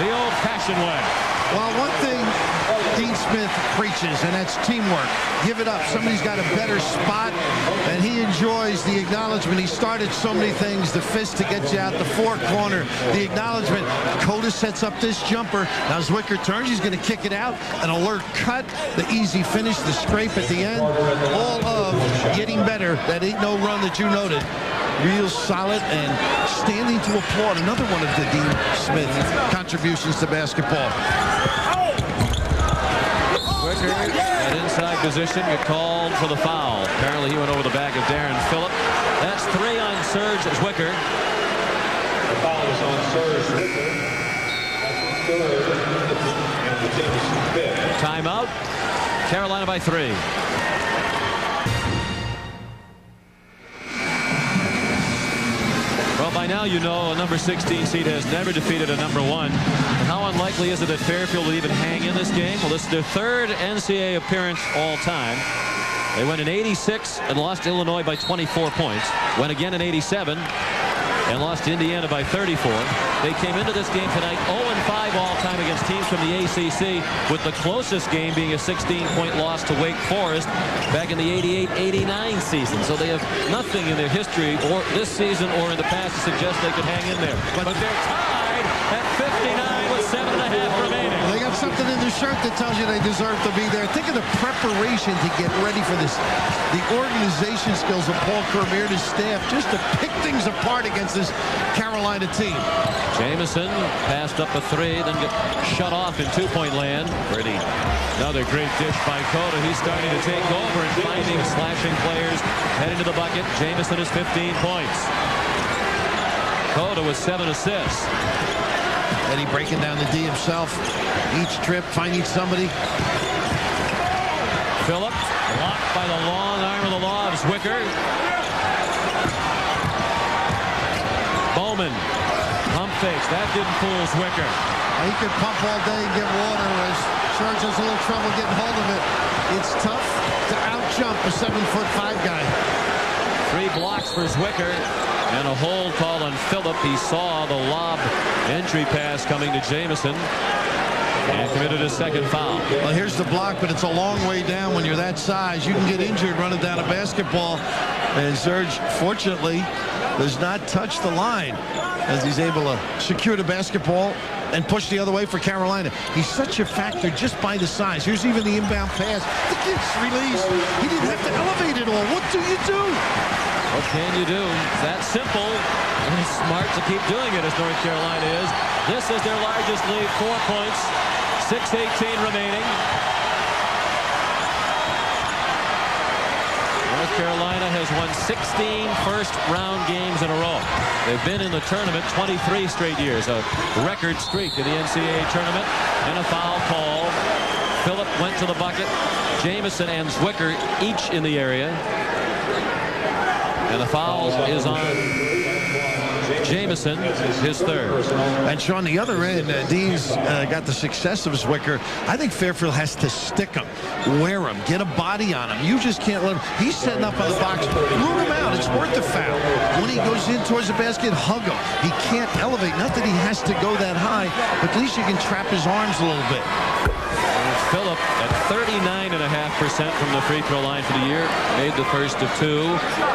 the old-fashioned way. Well, one thing Dean Smith preaches, and that's teamwork. Give it up. Somebody's got a better spot, and he enjoys the acknowledgement. He started so many things, the fist to get you out, the four-corner, the acknowledgement. Coda sets up this jumper. Now Zwicker turns. He's going to kick it out. An alert cut, the easy finish, the scrape at the end. All of getting better. That 8-0 run that you noted. Real solid and standing to applaud. Another one of the Dean Smith contributions to basketball. Zwicker at inside position, get called for the foul. Apparently he went over the back of Darren Phillip. That's 3 on Serge Zwicker. The foul is on Serge Zwicker. Timeout. Carolina by 3. Well, by now you know a number 16 seed has never defeated a number 1. And how unlikely is it that Fairfield will even hang in this game? Well, this is their 3rd NCAA appearance all time. They went in 86 and lost to Illinois by 24 points. Went again in 87 and lost to Indiana by 34. They came into this game tonight 0-5 all time against teams from the ACC, with the closest game being a 16-point loss to Wake Forest back in the 88-89 season. So they have nothing in their history or this season or in the past to suggest they could hang in there. But they're tied at 59 with 7.5 remaining. They got something in their shirt that tells you they deserve to be there. Think of the preparation to get ready for this. The organization skills of Paul Cormier and his staff just to pick things apart against this Carolina team. Jamison passed up a 3, then get shut off in 2-point land. Pretty. Another great dish by Coda. He's starting to take over and finding slashing players heading to the bucket. Jamison is 15 points. Coda with 7 assists. Eddie breaking down the D himself. Each trip, finding somebody. Phillip blocked by the long arm of the law of Zwicker. Bowman. Pump fakes. That didn't fool Zwicker. He could pump all day and get water, as Serge has a little trouble getting hold of it. It's tough to out-jump a 7'5" guy. 3 blocks for Zwicker. And a hold call on Phillip. He saw the lob entry pass coming to Jamison and committed his second foul. Well, here's the block, but it's a long way down when you're that size. You can get injured running down a basketball. And Serge, fortunately, does not touch the line as he's able to secure the basketball and push the other way for Carolina. He's such a factor just by the size. Here's even the inbound pass. The kid's released. He didn't have to elevate it all. What do you do? What can you do? It's that simple. And it's smart to keep doing it as North Carolina is. This is their largest lead, 4 points, 6:18 remaining. North Carolina has won 16 first-round games in a row. They've been in the tournament 23 straight years, a record streak in the NCAA tournament, and a foul call. Phillip went to the bucket. Jamison and Zwicker each in the area. And the foul is on Jamison, his 3rd. And Sean, the other end, Dean's got the success of Zwicker. I think Fairfield has to stick him, wear him, get a body on him. You just can't let him. He's setting up on the box. Rule him out. It's worth the foul. When he goes in towards the basket, hug him. He can't elevate. Not that he has to go that high, but at least you can trap his arms a little bit. Phillip at 39.5% from the free throw line for the year. Made the first of 2.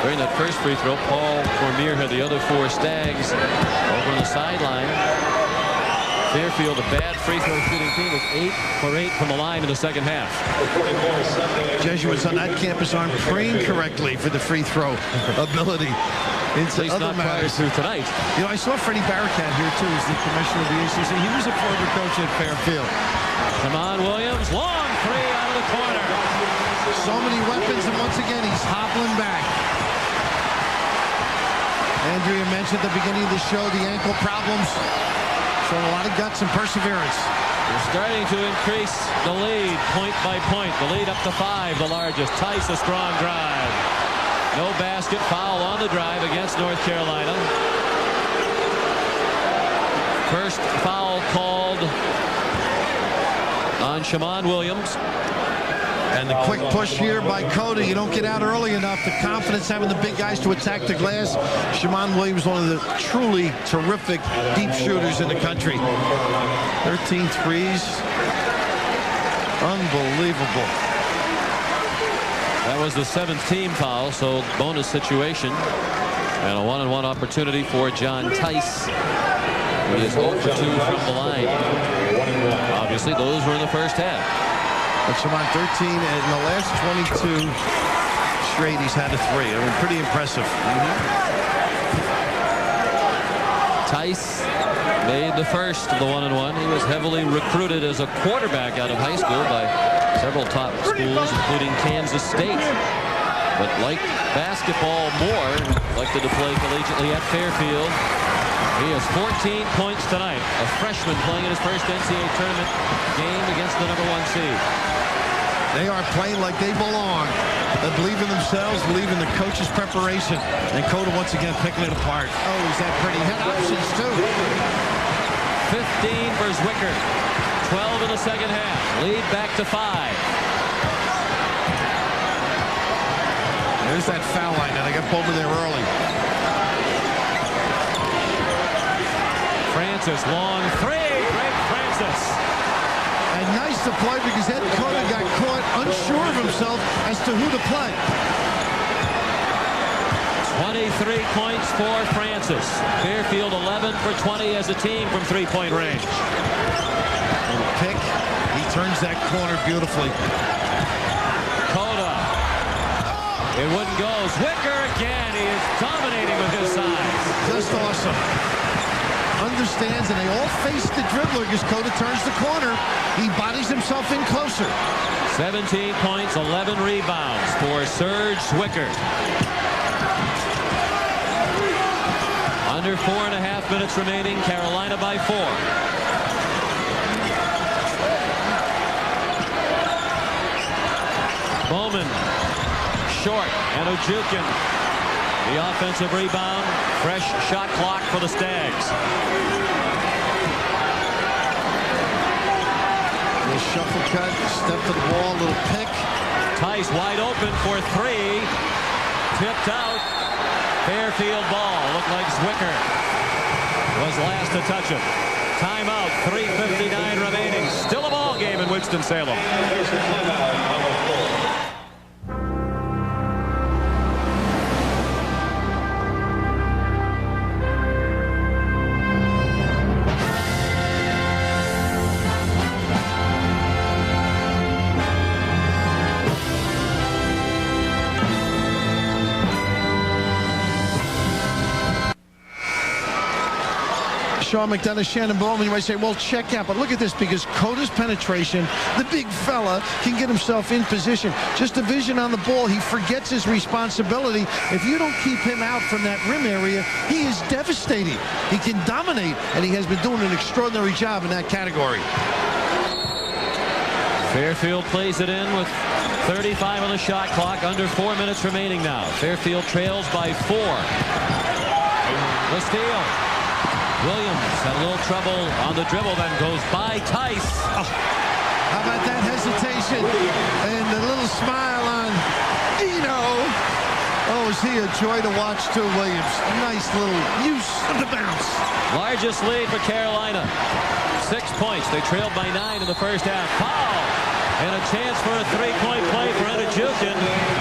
During that first free throw, Paul Cormier had the other 4 Stags over on the sideline. Fairfield, a bad free throw shooting team, was 8 for 8 from the line in the second half. Jesuits on that campus aren't trained correctly for the free throw ability. At least not prior to tonight. You know, I saw Freddie Barracat here, too, as the commissioner of the ACC. He was a former coach at Fairfield. Come on, Williams. Long 3 out of the corner. So many weapons, and once again, he's hobbling back. Andrea mentioned at the beginning of the show the ankle problems. Showing a lot of guts and perseverance. They're starting to increase the lead point by point. The lead up to 5, the largest. Tice, a strong drive. No basket, foul on the drive against North Carolina. First foul called on Shammond Williams. And the quick push here by Cota. You don't get out early enough. The confidence having the big guys to attack the glass. Shammond Williams, one of the truly terrific deep shooters in the country. 13 threes. Unbelievable. That was the 7th team foul, so bonus situation. And a one-on-one opportunity for John Tice. He is 0 for 2 from the line. Obviously, those were in the first half. But Shammond 13, and in the last 22 straight, he's had a 3. I mean, pretty impressive. Tice made the first of the one-on-one. He was heavily recruited as a quarterback out of high school by several top schools, including Kansas State. But like basketball more, elected to play collegiately at Fairfield. He has 14 points tonight. A freshman playing in his first NCAA tournament game against the #1 seed. They are playing like they belong. They believe in themselves, believe in the coach's preparation. And Cota once again picking it apart. Oh, he's that pretty. Hit options too. 15 for Zwicker. 12 in the second half. Lead back to 5. There's that foul line. Now they got Bowman there early. Francis, long 3. Great Francis. And nice to play because Ed Cota got caught unsure of himself as to who to play. 23 points for Francis. Fairfield 11 for 20 as a team from 3-point range. And Pick, he turns that corner beautifully. Cota. It wouldn't go. Zwicker again. He is dominating with his size. Just awesome. Understands, and they all face the dribbler because Cota turns the corner. He bodies himself in closer. 17 points, 11 rebounds for Serge Zwicker. Under 4.5 minutes remaining. Carolina by 4. Bowman, short, and Ojukin. The offensive rebound. Fresh shot clock for the Stags. Little shuffle cut, step to the ball, little pick. Tice wide open for 3. Tipped out. Fairfield ball. Looked like Zwicker was last to touch it. Timeout. 3:59 remaining. Still a ball game in Winston-Salem. Sean McDonough, Shannon Bowman, you might say, well, check out. But look at this, because Cota's penetration, the big fella can get himself in position. Just a vision on the ball. He forgets his responsibility. If you don't keep him out from that rim area, he is devastating. He can dominate, and he has been doing an extraordinary job in that category. Fairfield plays it in with 35 on the shot clock. Under 4 minutes remaining now. Fairfield trails by 4. The steal. Williams had a little trouble on the dribble, then goes by Tice. Oh, how about that hesitation and the little smile on Dino. Oh, is he a joy to watch too, Williams. Nice little use of the bounce. Largest lead for Carolina. 6 points. They trailed by 9 in the first half. Foul. And a chance for a 3-point play for Enajukin.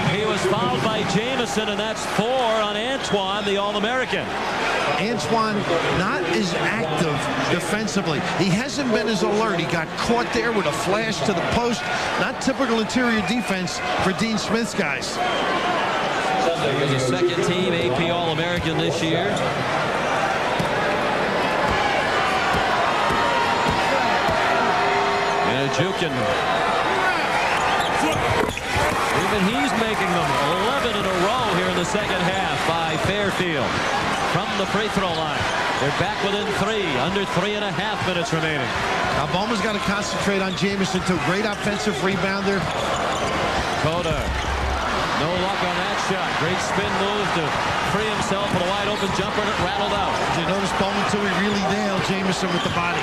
He was fouled by Jamison, and that's 4 on Antoine, the All-American. Antoine not as active defensively. He hasn't been as alert. He got caught there with a flash to the post. Not typical interior defense for Dean Smith's guys. He was a second-team AP All-American this year. Enajukin. And he's making them 11 in a row here in the second half by Fairfield from the free throw line. They're back within 3, under 3.5 minutes remaining. Now Bowman's got to concentrate on Jamison too. Great offensive rebounder. Cota, no luck on that shot. Great spin move to free himself with a wide open jumper, and it rattled out. Did you notice Bowman too? He really nailed Jamison with the body.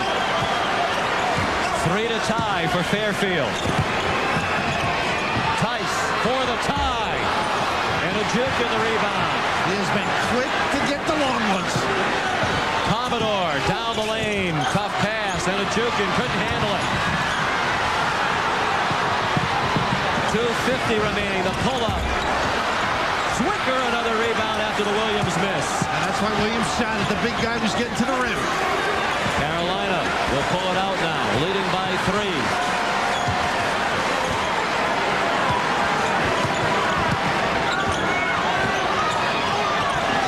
3 to tie for Fairfield. Tice for the tie. And a juke in the rebound. He has been quick to get the long ones. Commodore down the lane. Tough pass. And a juke couldn't handle it. 2:50 remaining. The pull-up. Zwicker another rebound after the Williams miss. And that's why Williams shot it. The big guy was getting to the rim. Carolina will pull it out now, leading by 3.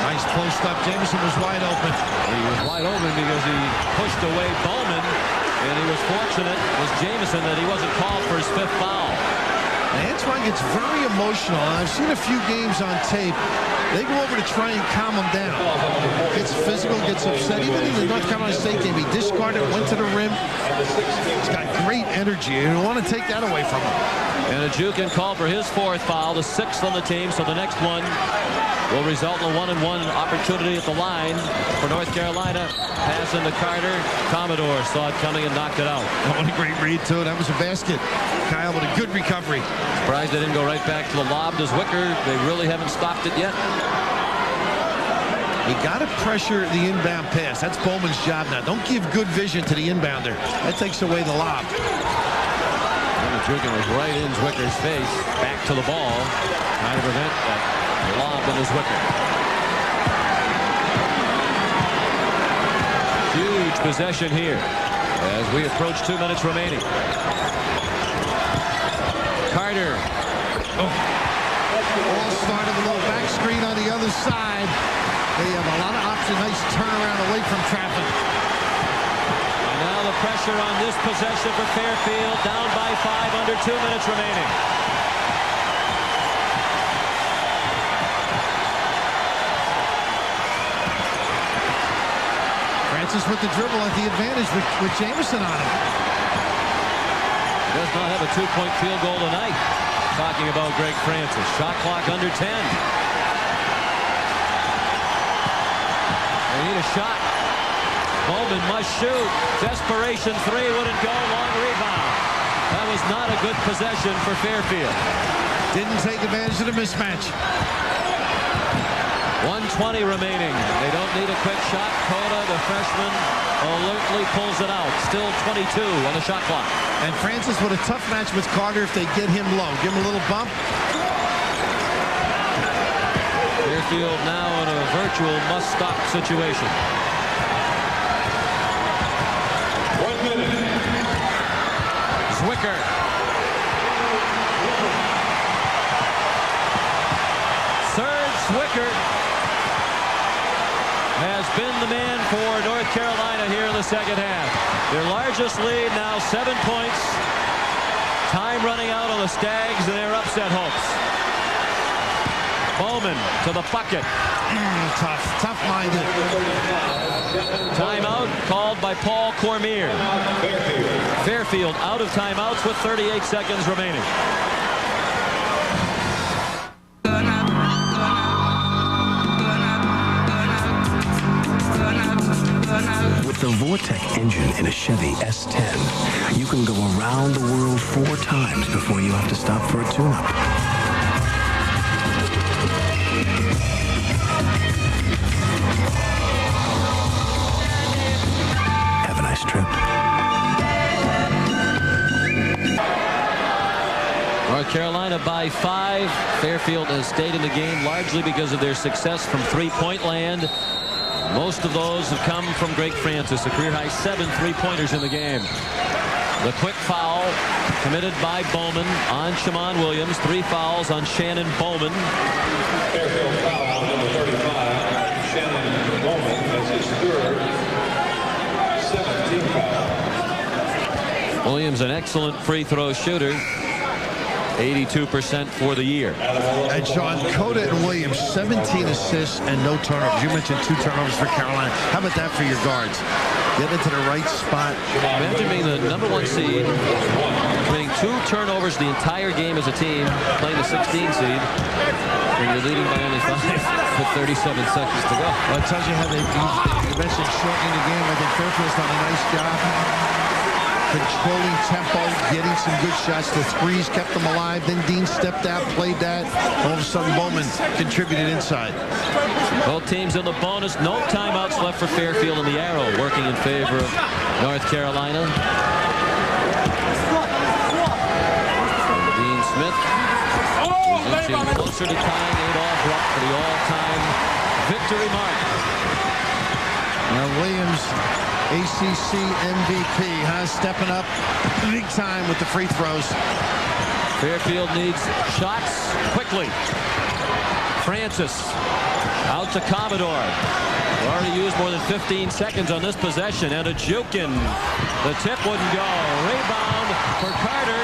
Nice post up. Jamison was wide open. He was wide open because he pushed away Bowman, and he was fortunate, was Jamison, that he wasn't called for his 5th foul. And Antoine gets very emotional, and I've seen a few games on tape. They go over to try and calm him down. Gets physical, gets upset. Even in the North Carolina State game, he discarded, went to the rim. He's got great energy. You don't want to take that away from him. And Ajukin called for his 4th foul, the 6th on the team, so the next one will result in a 1-and-1 opportunity at the line for North Carolina. Pass into Carter. Commodore saw it coming and knocked it out. Oh, what a great read, too. That was a basket. Kyle with a good recovery. Surprised they didn't go right back to the lob to Zwicker. They really haven't stopped it yet. You got to pressure the inbound pass. That's Bowman's job now. Don't give good vision to the inbounder. That takes away the lob. Ajukin was right in Zwicker's face. Back to the ball. Trying to prevent that lob into Zwicker. Huge possession here as we approach 2 minutes remaining. Carter. All started with a little back screen on the other side. They have a lot of options. Nice turnaround away from traffic. And now the pressure on this possession for Fairfield. Down by 5, under 2 minutes remaining. Francis with the dribble at the advantage with Jamison on him. He does not have a 2-point field goal tonight. Talking about Greg Francis. Shot clock under 10. They need a shot. Bowman must shoot. Desperation 3 wouldn't go. Long rebound. That was not a good possession for Fairfield. Didn't take advantage of the mismatch. 1:20 remaining. They don't need a quick shot. Cota, the freshman, alertly pulls it out. Still 22 on the shot clock. And Francis with a tough match with Carter if they get him low. Give him a little bump. Fairfield now in a virtual must-stop situation. 1 minute. Zwicker. Serge Zwicker has been the man for North Carolina here in the second half. Their largest lead now 7 points. Time running out on the Stags and their upset hopes. Bowman to the bucket. Tough-minded. Timeout called by Paul Cormier. Fairfield out of timeouts with 38 seconds remaining. With the Vortec engine in a Chevy S10, you can go around the world 4 times before you have to stop for a tune-up. Have a nice trip. North Carolina by 5. Fairfield has stayed in the game largely because of their success from three-point land. Most of those have come from Greg Francis, a career-high 7 3-pointers in the game. The quick foul committed by Bowman on Shammond Williams. 3 fouls on Shannon Bowman. Fairfield foul on number 35. Shannon Bowman has his 3rd 17th foul. Williams, an excellent free throw shooter. 82% for the year. And Sean, Cota and Williams, 17 assists and no turnovers. You mentioned 2 turnovers for Carolina. How about that for your guards? Get into the right spot. Imagine being the #1 seed, committing 2 turnovers the entire game as a team, playing the 16 seed, and you're leading by only 5 with 37 seconds to go. Well, it tells you how they mentioned shortening the game. I think Fairfield's done a nice job controlling tempo, getting some good shots. The threes kept them alive. Then Dean stepped out, played that. All of a sudden, Bowman contributed inside. Both teams in the bonus. No timeouts left for Fairfield, and the arrow working in favor of North Carolina. Dean Smith is inching closer to tying Adolph Rupp for the all-time victory mark. Now Williams, ACC MVP, stepping up big time with the free throws. Fairfield needs shots quickly. Francis out to Commodore. Already used more than 15 seconds on this possession. And a Jukin. The tip wouldn't go. Rebound for Carter.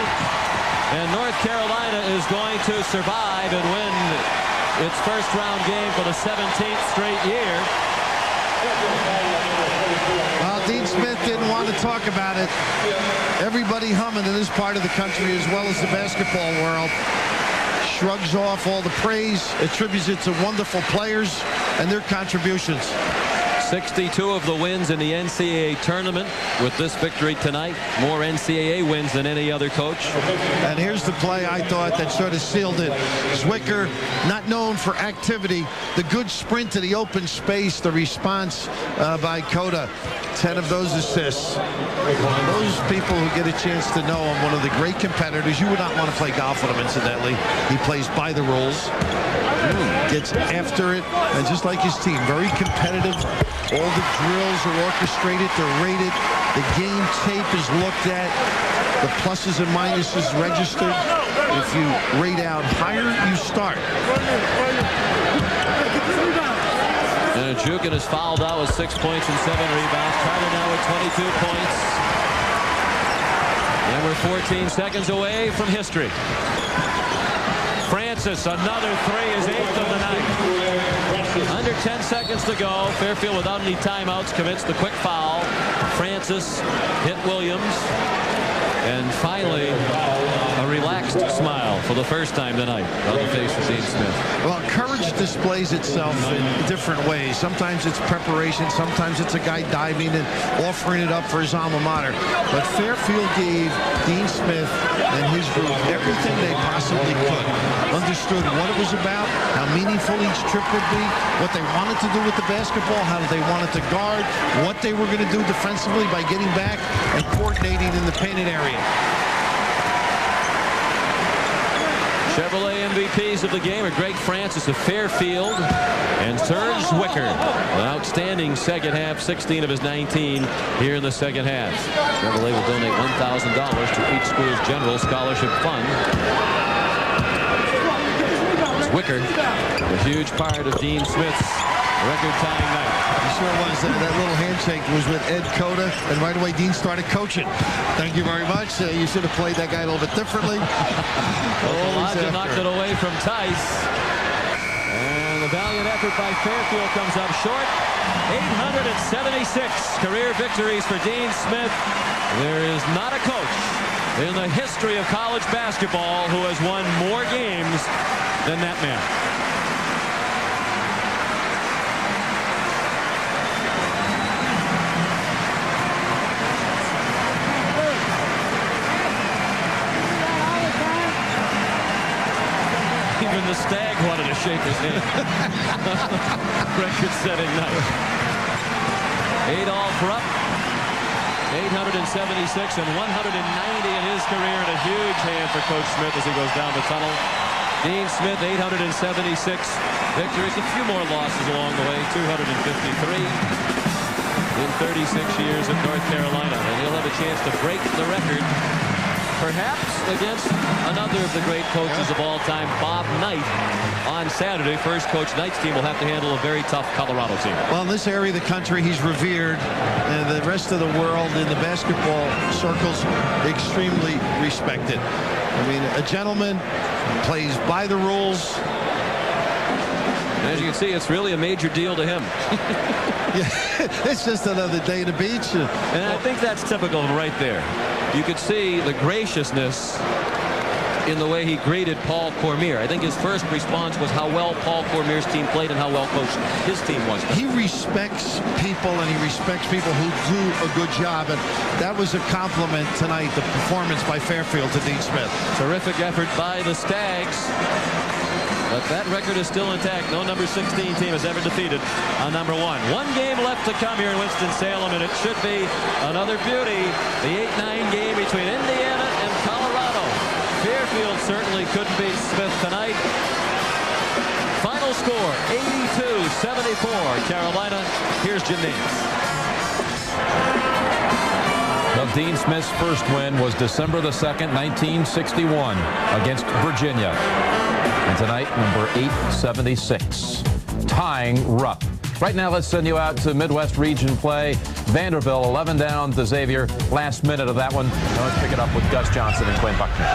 And North Carolina is going to survive and win its first round game for the 17th straight year. Well, Dean Smith didn't want to talk about it. Everybody humming in this part of the country, as well as the basketball world, shrugs off all the praise, attributes it to wonderful players and their contributions. 62 of the wins in the NCAA tournament with this victory tonight. More NCAA wins than any other coach. And here's the play I thought that sort of sealed it. Zwicker, not known for activity. The good sprint to the open space, the response by Cota. 10 of those assists. Those people who get a chance to know him, one of the great competitors. You would not want to play golf with him, incidentally. He plays by the rules. Gets after it, and just like his team, very competitive. All the drills are orchestrated, they're rated. The game tape is looked at. The pluses and minuses registered. If you rate out higher, you start. And Jukin is fouled out with 6 points and 7 rebounds. Carter now with 22 points. And we're 14 seconds away from history. Francis, another 3, is 8th of the night. Under 10 seconds to go. Fairfield, without any timeouts, commits the quick foul. Francis hit Williams. And finally, a relaxed smile for the first time tonight on the face of Dean Smith. Well, courage displays itself in different ways. Sometimes it's preparation. Sometimes it's a guy diving and offering it up for his alma mater. But Fairfield gave Dean Smith and his group everything they possibly could. Understood what it was about, how meaningful each trip would be, what they wanted to do with the basketball, how they wanted to guard, what they were going to do defensively by getting back and coordinating in the painted area. Chevrolet MVPs of the game are Greg Francis of Fairfield and Serge Zwicker. An outstanding second half, 16 of his 19 here in the second half. Chevrolet will donate $1,000 to each school's general scholarship fund. Zwicker, a huge part of Dean Smith's record-tying night. He sure was. That little handshake was with Ed Cota, and right away Dean started coaching. Thank you very much. You should have played that guy a little bit differently. Elijah knocked it away from Tice. And the valiant effort by Fairfield comes up short. 876 career victories for Dean Smith. There is not a coach in the history of college basketball who has won more games than that man. Even the Stag wanted to shake his hand. Record-setting night. Adolph Rupp, 876 and 190 in his career, and a huge hand for Coach Smith as he goes down the tunnel. Dean Smith, 876 victories, a few more losses along the way, 253 in 36 years at North Carolina, and he'll have a chance to break the record perhaps against another of the great coaches of all time, Bob Knight, on Saturday. First Coach Knight's team will have to handle a very tough Colorado team. Well, in this area of the country, he's revered. The rest of the world in the basketball circles, extremely respected. I mean, a gentleman plays by the rules. And as you can see, it's really a major deal to him. Yeah, it's just another day at the beach. And I think that's typical right there. You could see the graciousness in the way he greeted Paul Cormier. I think his first response was how well Paul Cormier's team played and how well coached his team was. He respects people, and he respects people who do a good job, and that was a compliment tonight, the performance by Fairfield to Dean Smith. Terrific effort by the Stags. But that record is still intact. No number 16 team has ever defeated on number 1. One game left to come here in Winston-Salem, and it should be another beauty. The 8-9 game between Indiana and Colorado. Fairfield certainly couldn't beat Smith tonight. Final score, 82-74. Carolina. Here's Jim Nance. Well, Dean Smith's first win was December the 2nd, 1961 against Virginia. And tonight, number 876, tying Rupp. Right now, let's send you out to Midwest Region play. Vanderbilt 11 down to Xavier. Last minute of that one. Now let's pick it up with Gus Johnson and Quinn Buckner.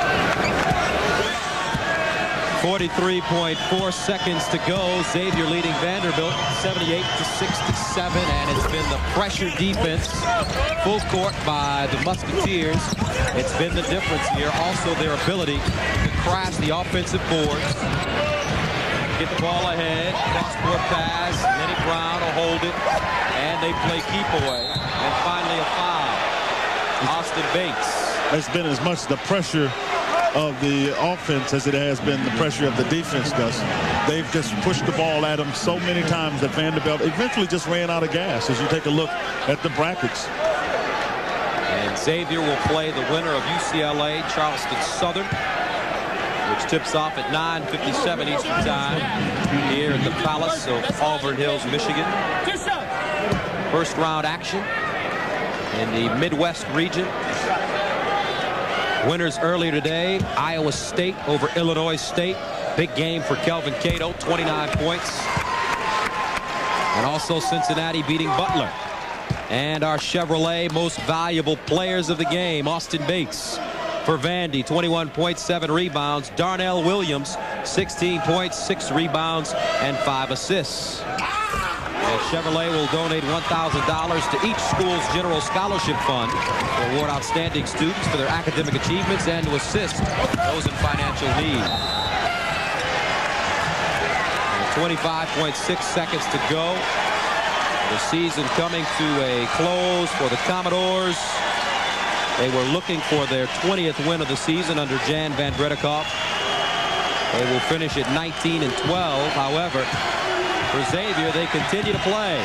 43.4 seconds to go. Xavier leading Vanderbilt 78-67, and it's been the pressure defense full court by the Musketeers. It's been the difference here. Also their ability to crash the offensive boards. Get the ball ahead, cross-court pass, Lenny Brown will hold it, and they play keep away. And finally a foul. Austin Bates. It's been as much the pressure of the offense as it has been the pressure of the defense, Gus. They've just pushed the ball at them so many times that Vanderbilt eventually just ran out of gas as you take a look at the brackets. And Xavier will play the winner of UCLA, Charleston Southern, which tips off at 9:57 Eastern Time here at the Palace of Auburn Hills, Michigan. First round action in the Midwest region. Winners earlier today, Iowa State over Illinois State. Big game for Kelvin Cato, 29 points. And also Cincinnati beating Butler. And our Chevrolet most valuable players of the game, Austin Bates for Vandy, 21 points, 7 rebounds. Darnell Williams, 16 points, 6 rebounds, and 5 assists. And Chevrolet will donate $1,000 to each school's general scholarship fund to award outstanding students for their academic achievements and to assist those in financial need. 25.6 seconds to go. The season coming to a close for the Commodores. They were looking for their 20th win of the season under Jan Van Bredekoff. They will finish at 19-12. However, for Xavier, they continue to play.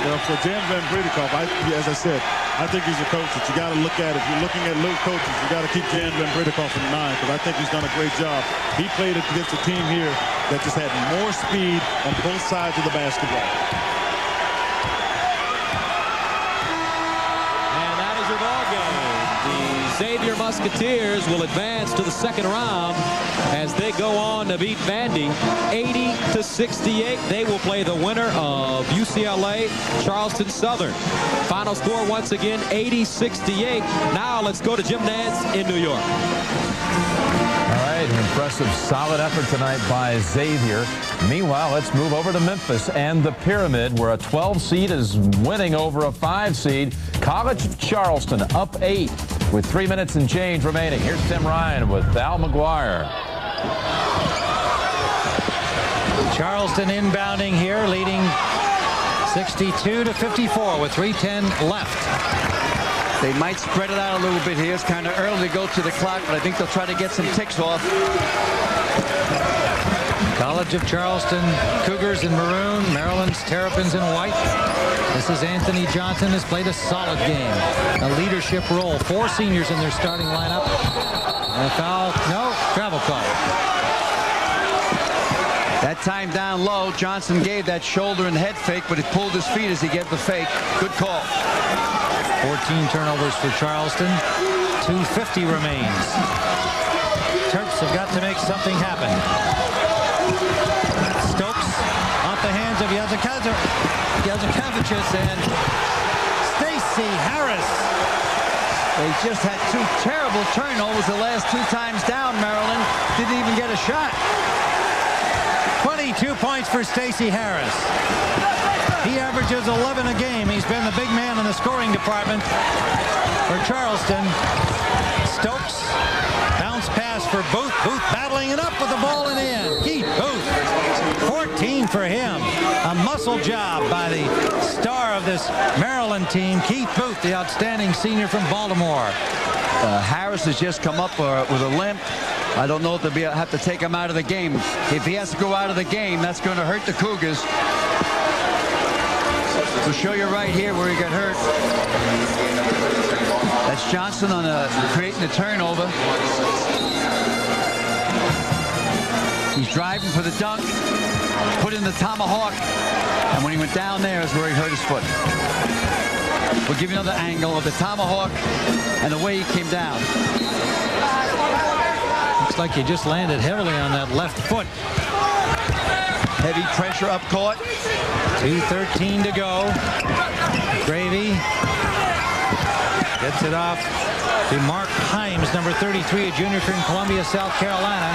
Well, for Jan Van Bredekoff, as I said, I think he's a coach that you got to look at. If you're looking at little coaches, you got to keep Jan Van Bredekoff in mind, because I think he's done a great job. He played against a team here that just had more speed on both sides of the basketball. And that is your ball game. The Xavier Musketeers will advance to the second round as they go on to beat Vandy 80-68. They will play the winner of UCLA, Charleston Southern. Final score once again 80-68. Now let's go to Jim Nance in New York. All right, an impressive, solid effort tonight by Xavier. Meanwhile, let's move over to Memphis and the Pyramid, where a 12 seed is winning over a 5 seed. College of Charleston up 8 with 3 minutes and change remaining. Here's Tim Ryan with Al McGuire. Charleston inbounding here, leading 62-54 with 3:10 left. They might spread it out a little bit here. It's kind of early to go to the clock, but I think they'll try to get some ticks off. College of Charleston Cougars in maroon, Maryland's Terrapins in white. This is Anthony Johnson, has played a solid game, a leadership role. 4 seniors in their starting lineup. And a foul, no, travel call. That time down low, Johnson gave that shoulder and head fake, but he pulled his feet as he gave the fake. Good call. 14 turnovers for Charleston. 2:50 remains. Terps have got to make something happen. Stokes off the hands of Yazakevicius and Stacey Harris. They just had 2 terrible turnovers the last 2 times down. Maryland didn't even get a shot. 22 points for Stacey Harris. He averages 11 a game. He's been the big man in the scoring department for Charleston. Stokes, bounce pass for Booth. Booth battling it up with the ball in the end. Keith Booth, 14 for him. A muscle job by the star of this Maryland team, Keith Booth, the outstanding senior from Baltimore. Harris has just come up with a limp. I don't know if they'll have to take him out of the game. If he has to go out of the game, that's going to hurt the Cougars. We'll show you right here where he got hurt. That's Johnson on creating a turnover. He's driving for the dunk, put in the tomahawk, and when he went down there is where he hurt his foot. We'll give you another angle of the tomahawk and the way he came down. Looks like he just landed heavily on that left foot. Heavy pressure up court. 2:13 to go. Gravy gets it off to Mark Himes, number 33, a junior from Columbia, South Carolina.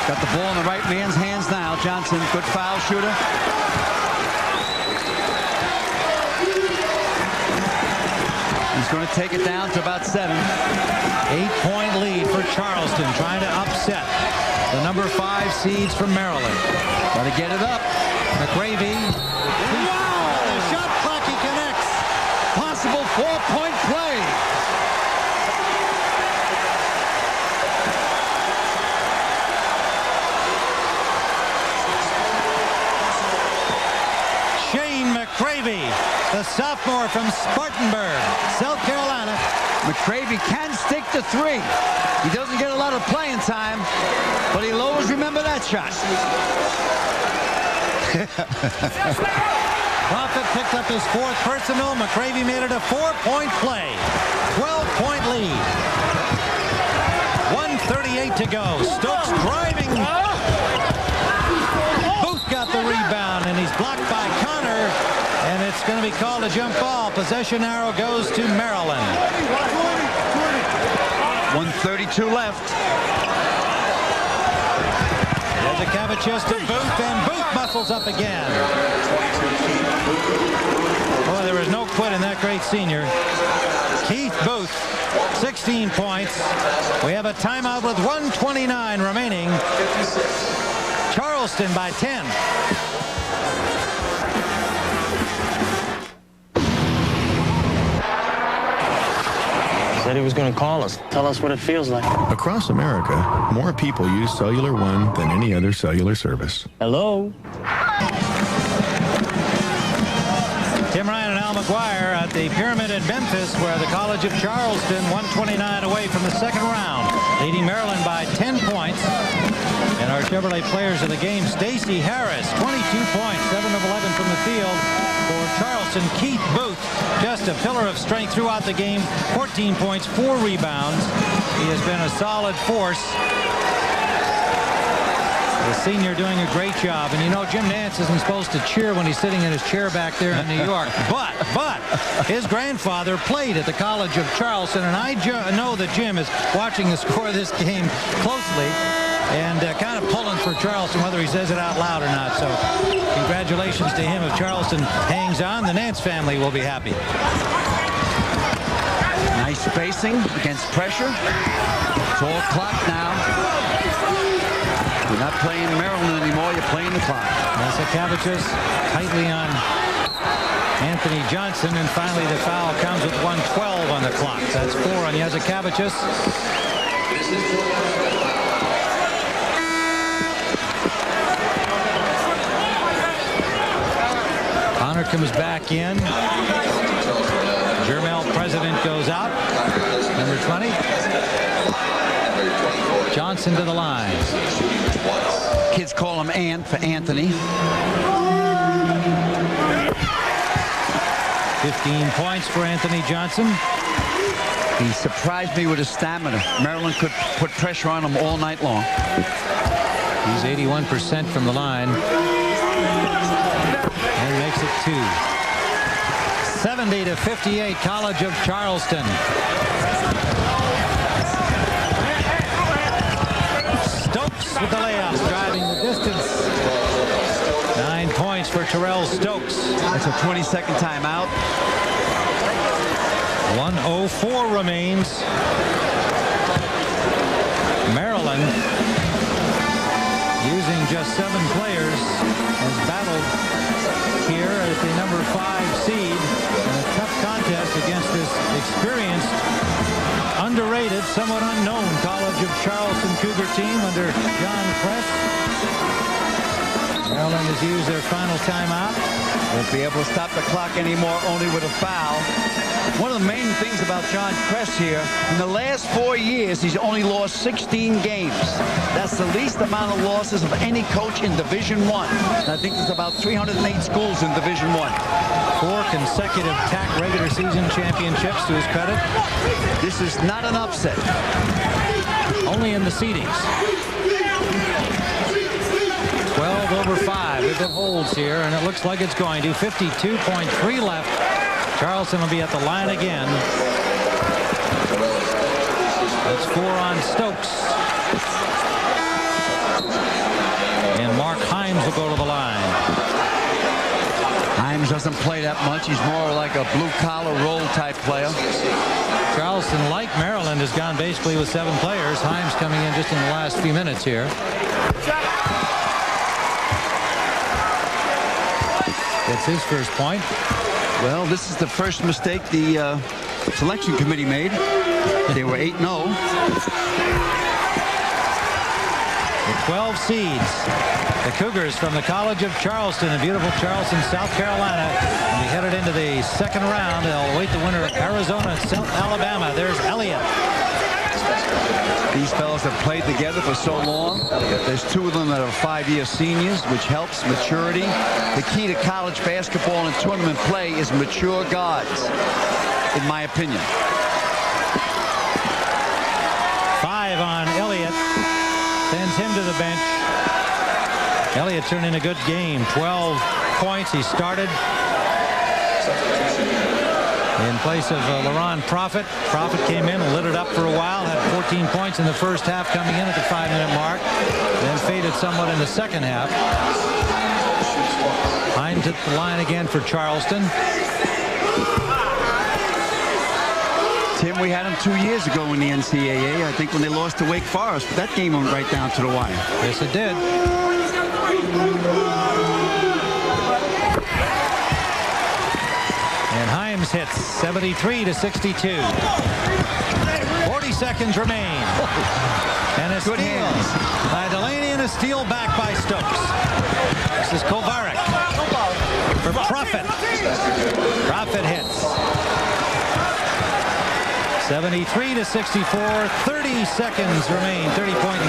Got the ball in the right man's hands now. Johnson, good foul shooter. He's going to take it down to about 7. 8-point lead for Charleston, trying to upset the number 5 seeds from Maryland. Got to get it up. McGravy. Wow! The shot clock, he connects. Possible 4-point play. Shane McGravy, the sophomore from Spartanburg, South Carolina. McGravy can stick to 3. He doesn't get a lot of playing time, but he'll always remember that shot. Profit picked up his 4th personal. McGravy made it a 4-point play. 12-point lead. 1:38 to go. Stokes driving. Booth got the rebound, and he's blocked by Connor. And it's going to be called a jump ball. Possession arrow goes to Maryland. 1:32 left. Yazakevicius to Booth, and Booth muscles up again. Boy, there was no quit in that great senior. Keith Booth, 16 points. We have a timeout with 1:29 remaining. Charleston by 10. Said he was going to call us, tell us what it feels like. Across America, more people use Cellular One than any other cellular service. Hello? Tim Ryan and Al McGuire at the Pyramid in Memphis, where the College of Charleston, 129 away from the second round, leading Maryland by 10 points. And our Chevrolet players of the game, Stacey Harris, 22 points, 7 of 11 from the field. For Charleston, Keith Booth, just a pillar of strength throughout the game, 14 points, 4 rebounds. He has been a solid force. The senior doing a great job. And you know, Jim Nance isn't supposed to cheer when he's sitting in his chair back there in New York. But his grandfather played at the College of Charleston, and I know that Jim is watching the score of this game closely and kind of pulling for Charleston, whether he says it out loud or not. So congratulations to him. If Charleston hangs on, the Nance family will be happy. Nice spacing against pressure. It's all clock now. You're not playing Maryland anymore. You're playing the clock. Yazakevicius tightly on Anthony Johnson, and finally the foul comes with 1:12 on the clock. That's 4 on Yazakevicius. Connor comes back in. Jermel President goes out. Number 20. Johnson to the line. Kids call him Ant for Anthony. 15 points for Anthony Johnson. He surprised me with his stamina. Maryland could put pressure on him all night long. He's 81% from the line. And makes it 2. 70-58, College of Charleston. Stokes with the layup, driving the distance. 9 points for Terrell Stokes. That's a 20-second timeout. 1:04 remains. Maryland, using just 7 players, has battled here as the number 5 seed in a tough contest against this experienced, underrated, somewhat unknown College of Charleston Cougar team under John Press. Maryland has used their final timeout. Won't be able to stop the clock anymore, only with a foul. One of the main things about John Press here, in the last 4 years, he's only lost 16 games. That's the least amount of losses of any coach in Division I. I think there's about 308 schools in Division I. 4 consecutive TAC regular season championships to his credit. This is not an upset. Only in the seedings. 12/5 if it holds here, and it looks like it's going to. 52.3 left. Charleston will be at the line again. That's 4 on Stokes. And Mark Himes will go to the line. Himes doesn't play that much. He's more like a blue-collar role type player. Charleston, like Maryland, has gone basically with 7 players. Himes coming in just in the last few minutes here. Gets his first point. Well, this is the first mistake the selection committee made. They were 8-0. The 12 seeds. The Cougars from the College of Charleston in beautiful Charleston, South Carolina. And we headed into the second round. They'll await the winner of Arizona and South Alabama. There's Elliott. These fellows have played together for so long. There's 2 of them that are 5-year seniors, which helps maturity. The key to college basketball and tournament play is mature guards, in my opinion. 5 on Elliott. Sends him to the bench. Elliott turned in a good game. 12 points. He started in place of LaRon Profit. Profit came in and lit it up for a while. Had 14 points in the first half coming in at the 5-minute mark. Then faded somewhat in the second half. Himes at the line again for Charleston. Tim, we had him 2 years ago in the NCAA. I think when they lost to Wake Forest. But that game went right down to the wire. Yes, it did. And Himes hits 73-62. 40 seconds remain. And a steal by Delaney and a steal back by Stokes. This is Kovarik for Profit. Profit hits. 73-64. 30 seconds remain. 30.9.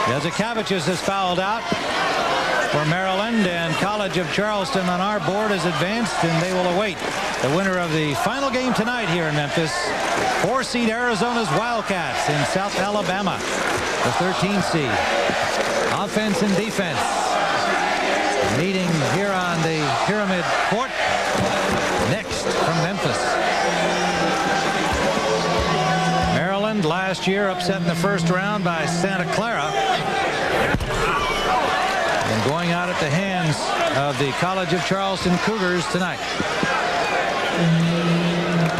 Yazikavicius has fouled out for Maryland, and College of Charleston on our board has advanced, and they will await the winner of the final game tonight here in Memphis. 4-seed Arizona's Wildcats in South Alabama, the 13th seed. Offense and defense meeting here on the Pyramid Court. Next from Memphis. Maryland last year upset in the first round by Santa Clara. And going out at the hands of the College of Charleston Cougars tonight.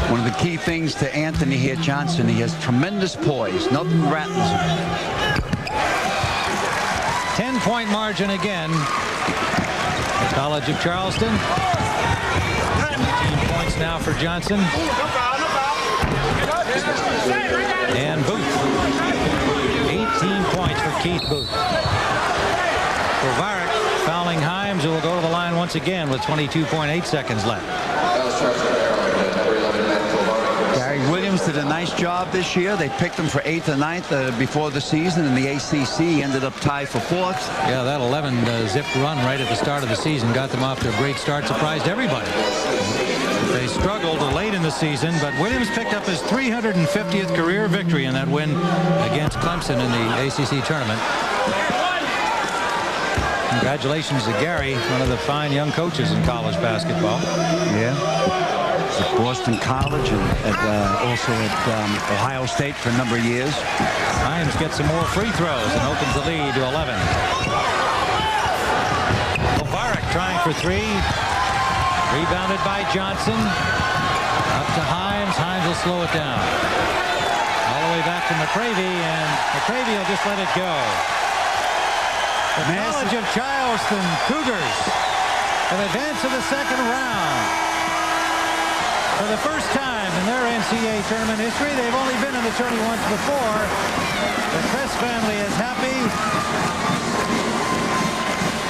One of the key things to Anthony here, Johnson, he has tremendous poise. Nothing rattles him. 10-point margin again. The College of Charleston. 17 points now for Johnson. And Booth. 18 points for Keith Booth. Kovarik fouling Himes, who will go to the line once again with 22.8 seconds left. Gary Williams Williams did a nice job this year. They picked him for 8th or 9th before the season, and the ACC ended up tied for 4th. Yeah, that 11-zip run right at the start of the season got them off to a great start, surprised everybody. They struggled late in the season, but Williams picked up his 350th career victory in that win against Clemson in the ACC tournament. Congratulations to Gary, one of the fine young coaches in college basketball. Yeah. At Boston College and also at Ohio State for a number of years. Himes gets some more free throws and opens the lead to 11. Mubarak trying for 3. Rebounded by Johnson. Up to Himes. Himes will slow it down. All the way back to McCravey, and McCravey will just let it go. The College of Charleston Cougars have advanced to the second round. For the first time in their NCAA tournament history, they've only been in the tourney once before. The Chris family is happy.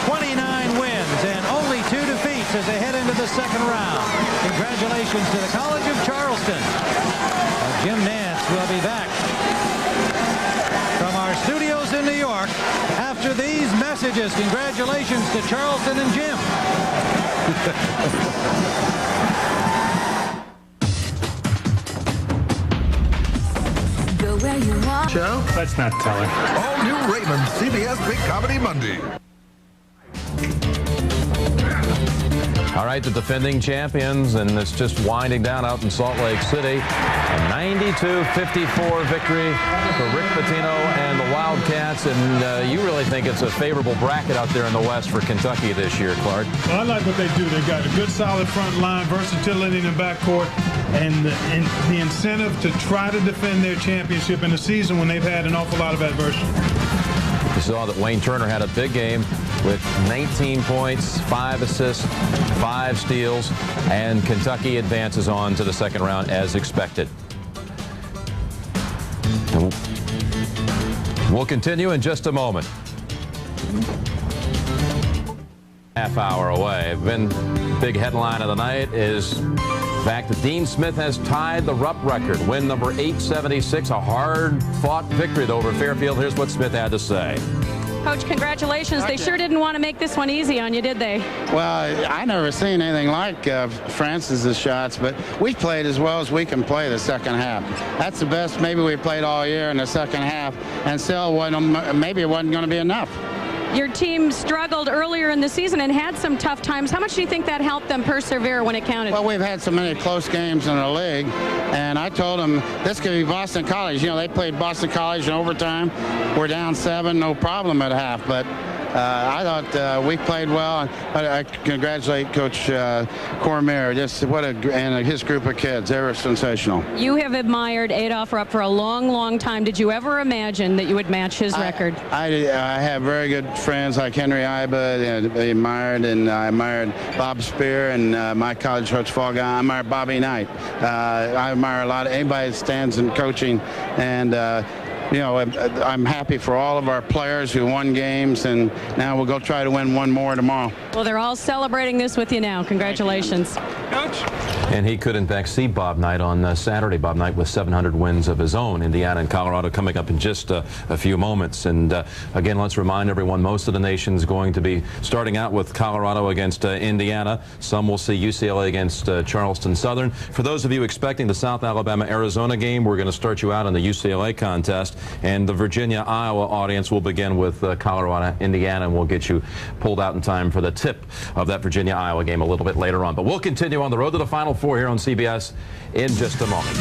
29 wins and only 2 defeats as they head into the second round. Congratulations to the College of Charleston. Jim Nance will be back from our studios in New York after these messages. Congratulations to Charleston and Jim. Show? Let's not tell her. All new Raymond, CBS Big Comedy Monday. All right, the defending champions, and it's just winding down out in Salt Lake City. A 92-54 victory for Rick Pitino and the Wildcats. And you really think it's a favorable bracket out there in the West for Kentucky this year, Clark? Well, I like what they do. They've got a good, solid front line, versatility in the backcourt, and the incentive to try to defend their championship in a season when they've had an awful lot of adversity. You saw that Wayne Turner had a big game with 19 points, 5 assists, 5 steals, and Kentucky advances on to the second round as expected. We'll continue in just a moment. Half hour away. Big headline of the night is the fact that Dean Smith has tied the Rupp record. Win number 876, a hard-fought victory over Fairfield. Here's what Smith had to say. Coach, congratulations. They sure didn't want to make this one easy on you, did they? Well, I never seen anything like Francis's shots, but we played as well as we can play the second half. That's the best maybe we played all year in the second half, and still maybe it wasn't going to be enough. Your team struggled earlier in the season and had some tough times. How much do you think that helped them persevere when it counted? Well, we've had so many close games in the league, and I told them this could be Boston College. You know, they played Boston College in overtime. We're down 7, no problem at half, but I thought we played well. I congratulate Coach Cormier. Just and his group of kids. They were sensational. You have admired Adolph Rupp for a long, long time. Did you ever imagine that you would match his record? I have very good friends like Henry Iba, and I admired Bob Spear, and my college coach fall guy. I admired Bobby Knight. I admire a lot of anybody that stands in coaching, and you know, I'm happy for all of our players who won games, and now we'll go try to win one more tomorrow. Well, they're all celebrating this with you now. Congratulations. Coach. And he could, in fact, see Bob Knight on Saturday. Bob Knight with 700 wins of his own. Indiana and Colorado coming up in just a few moments. And again, let's remind everyone, most of the nation's going to be starting out with Colorado against Indiana. Some will see UCLA against Charleston Southern. For those of you expecting the South Alabama-Arizona game, we're going to start you out on the UCLA contest. And the Virginia-Iowa audience will begin with Colorado-Indiana, and we'll get you pulled out in time for the tip of that Virginia-Iowa game a little bit later on. But we'll continue on the road to the Final Four here on CBS in just a moment.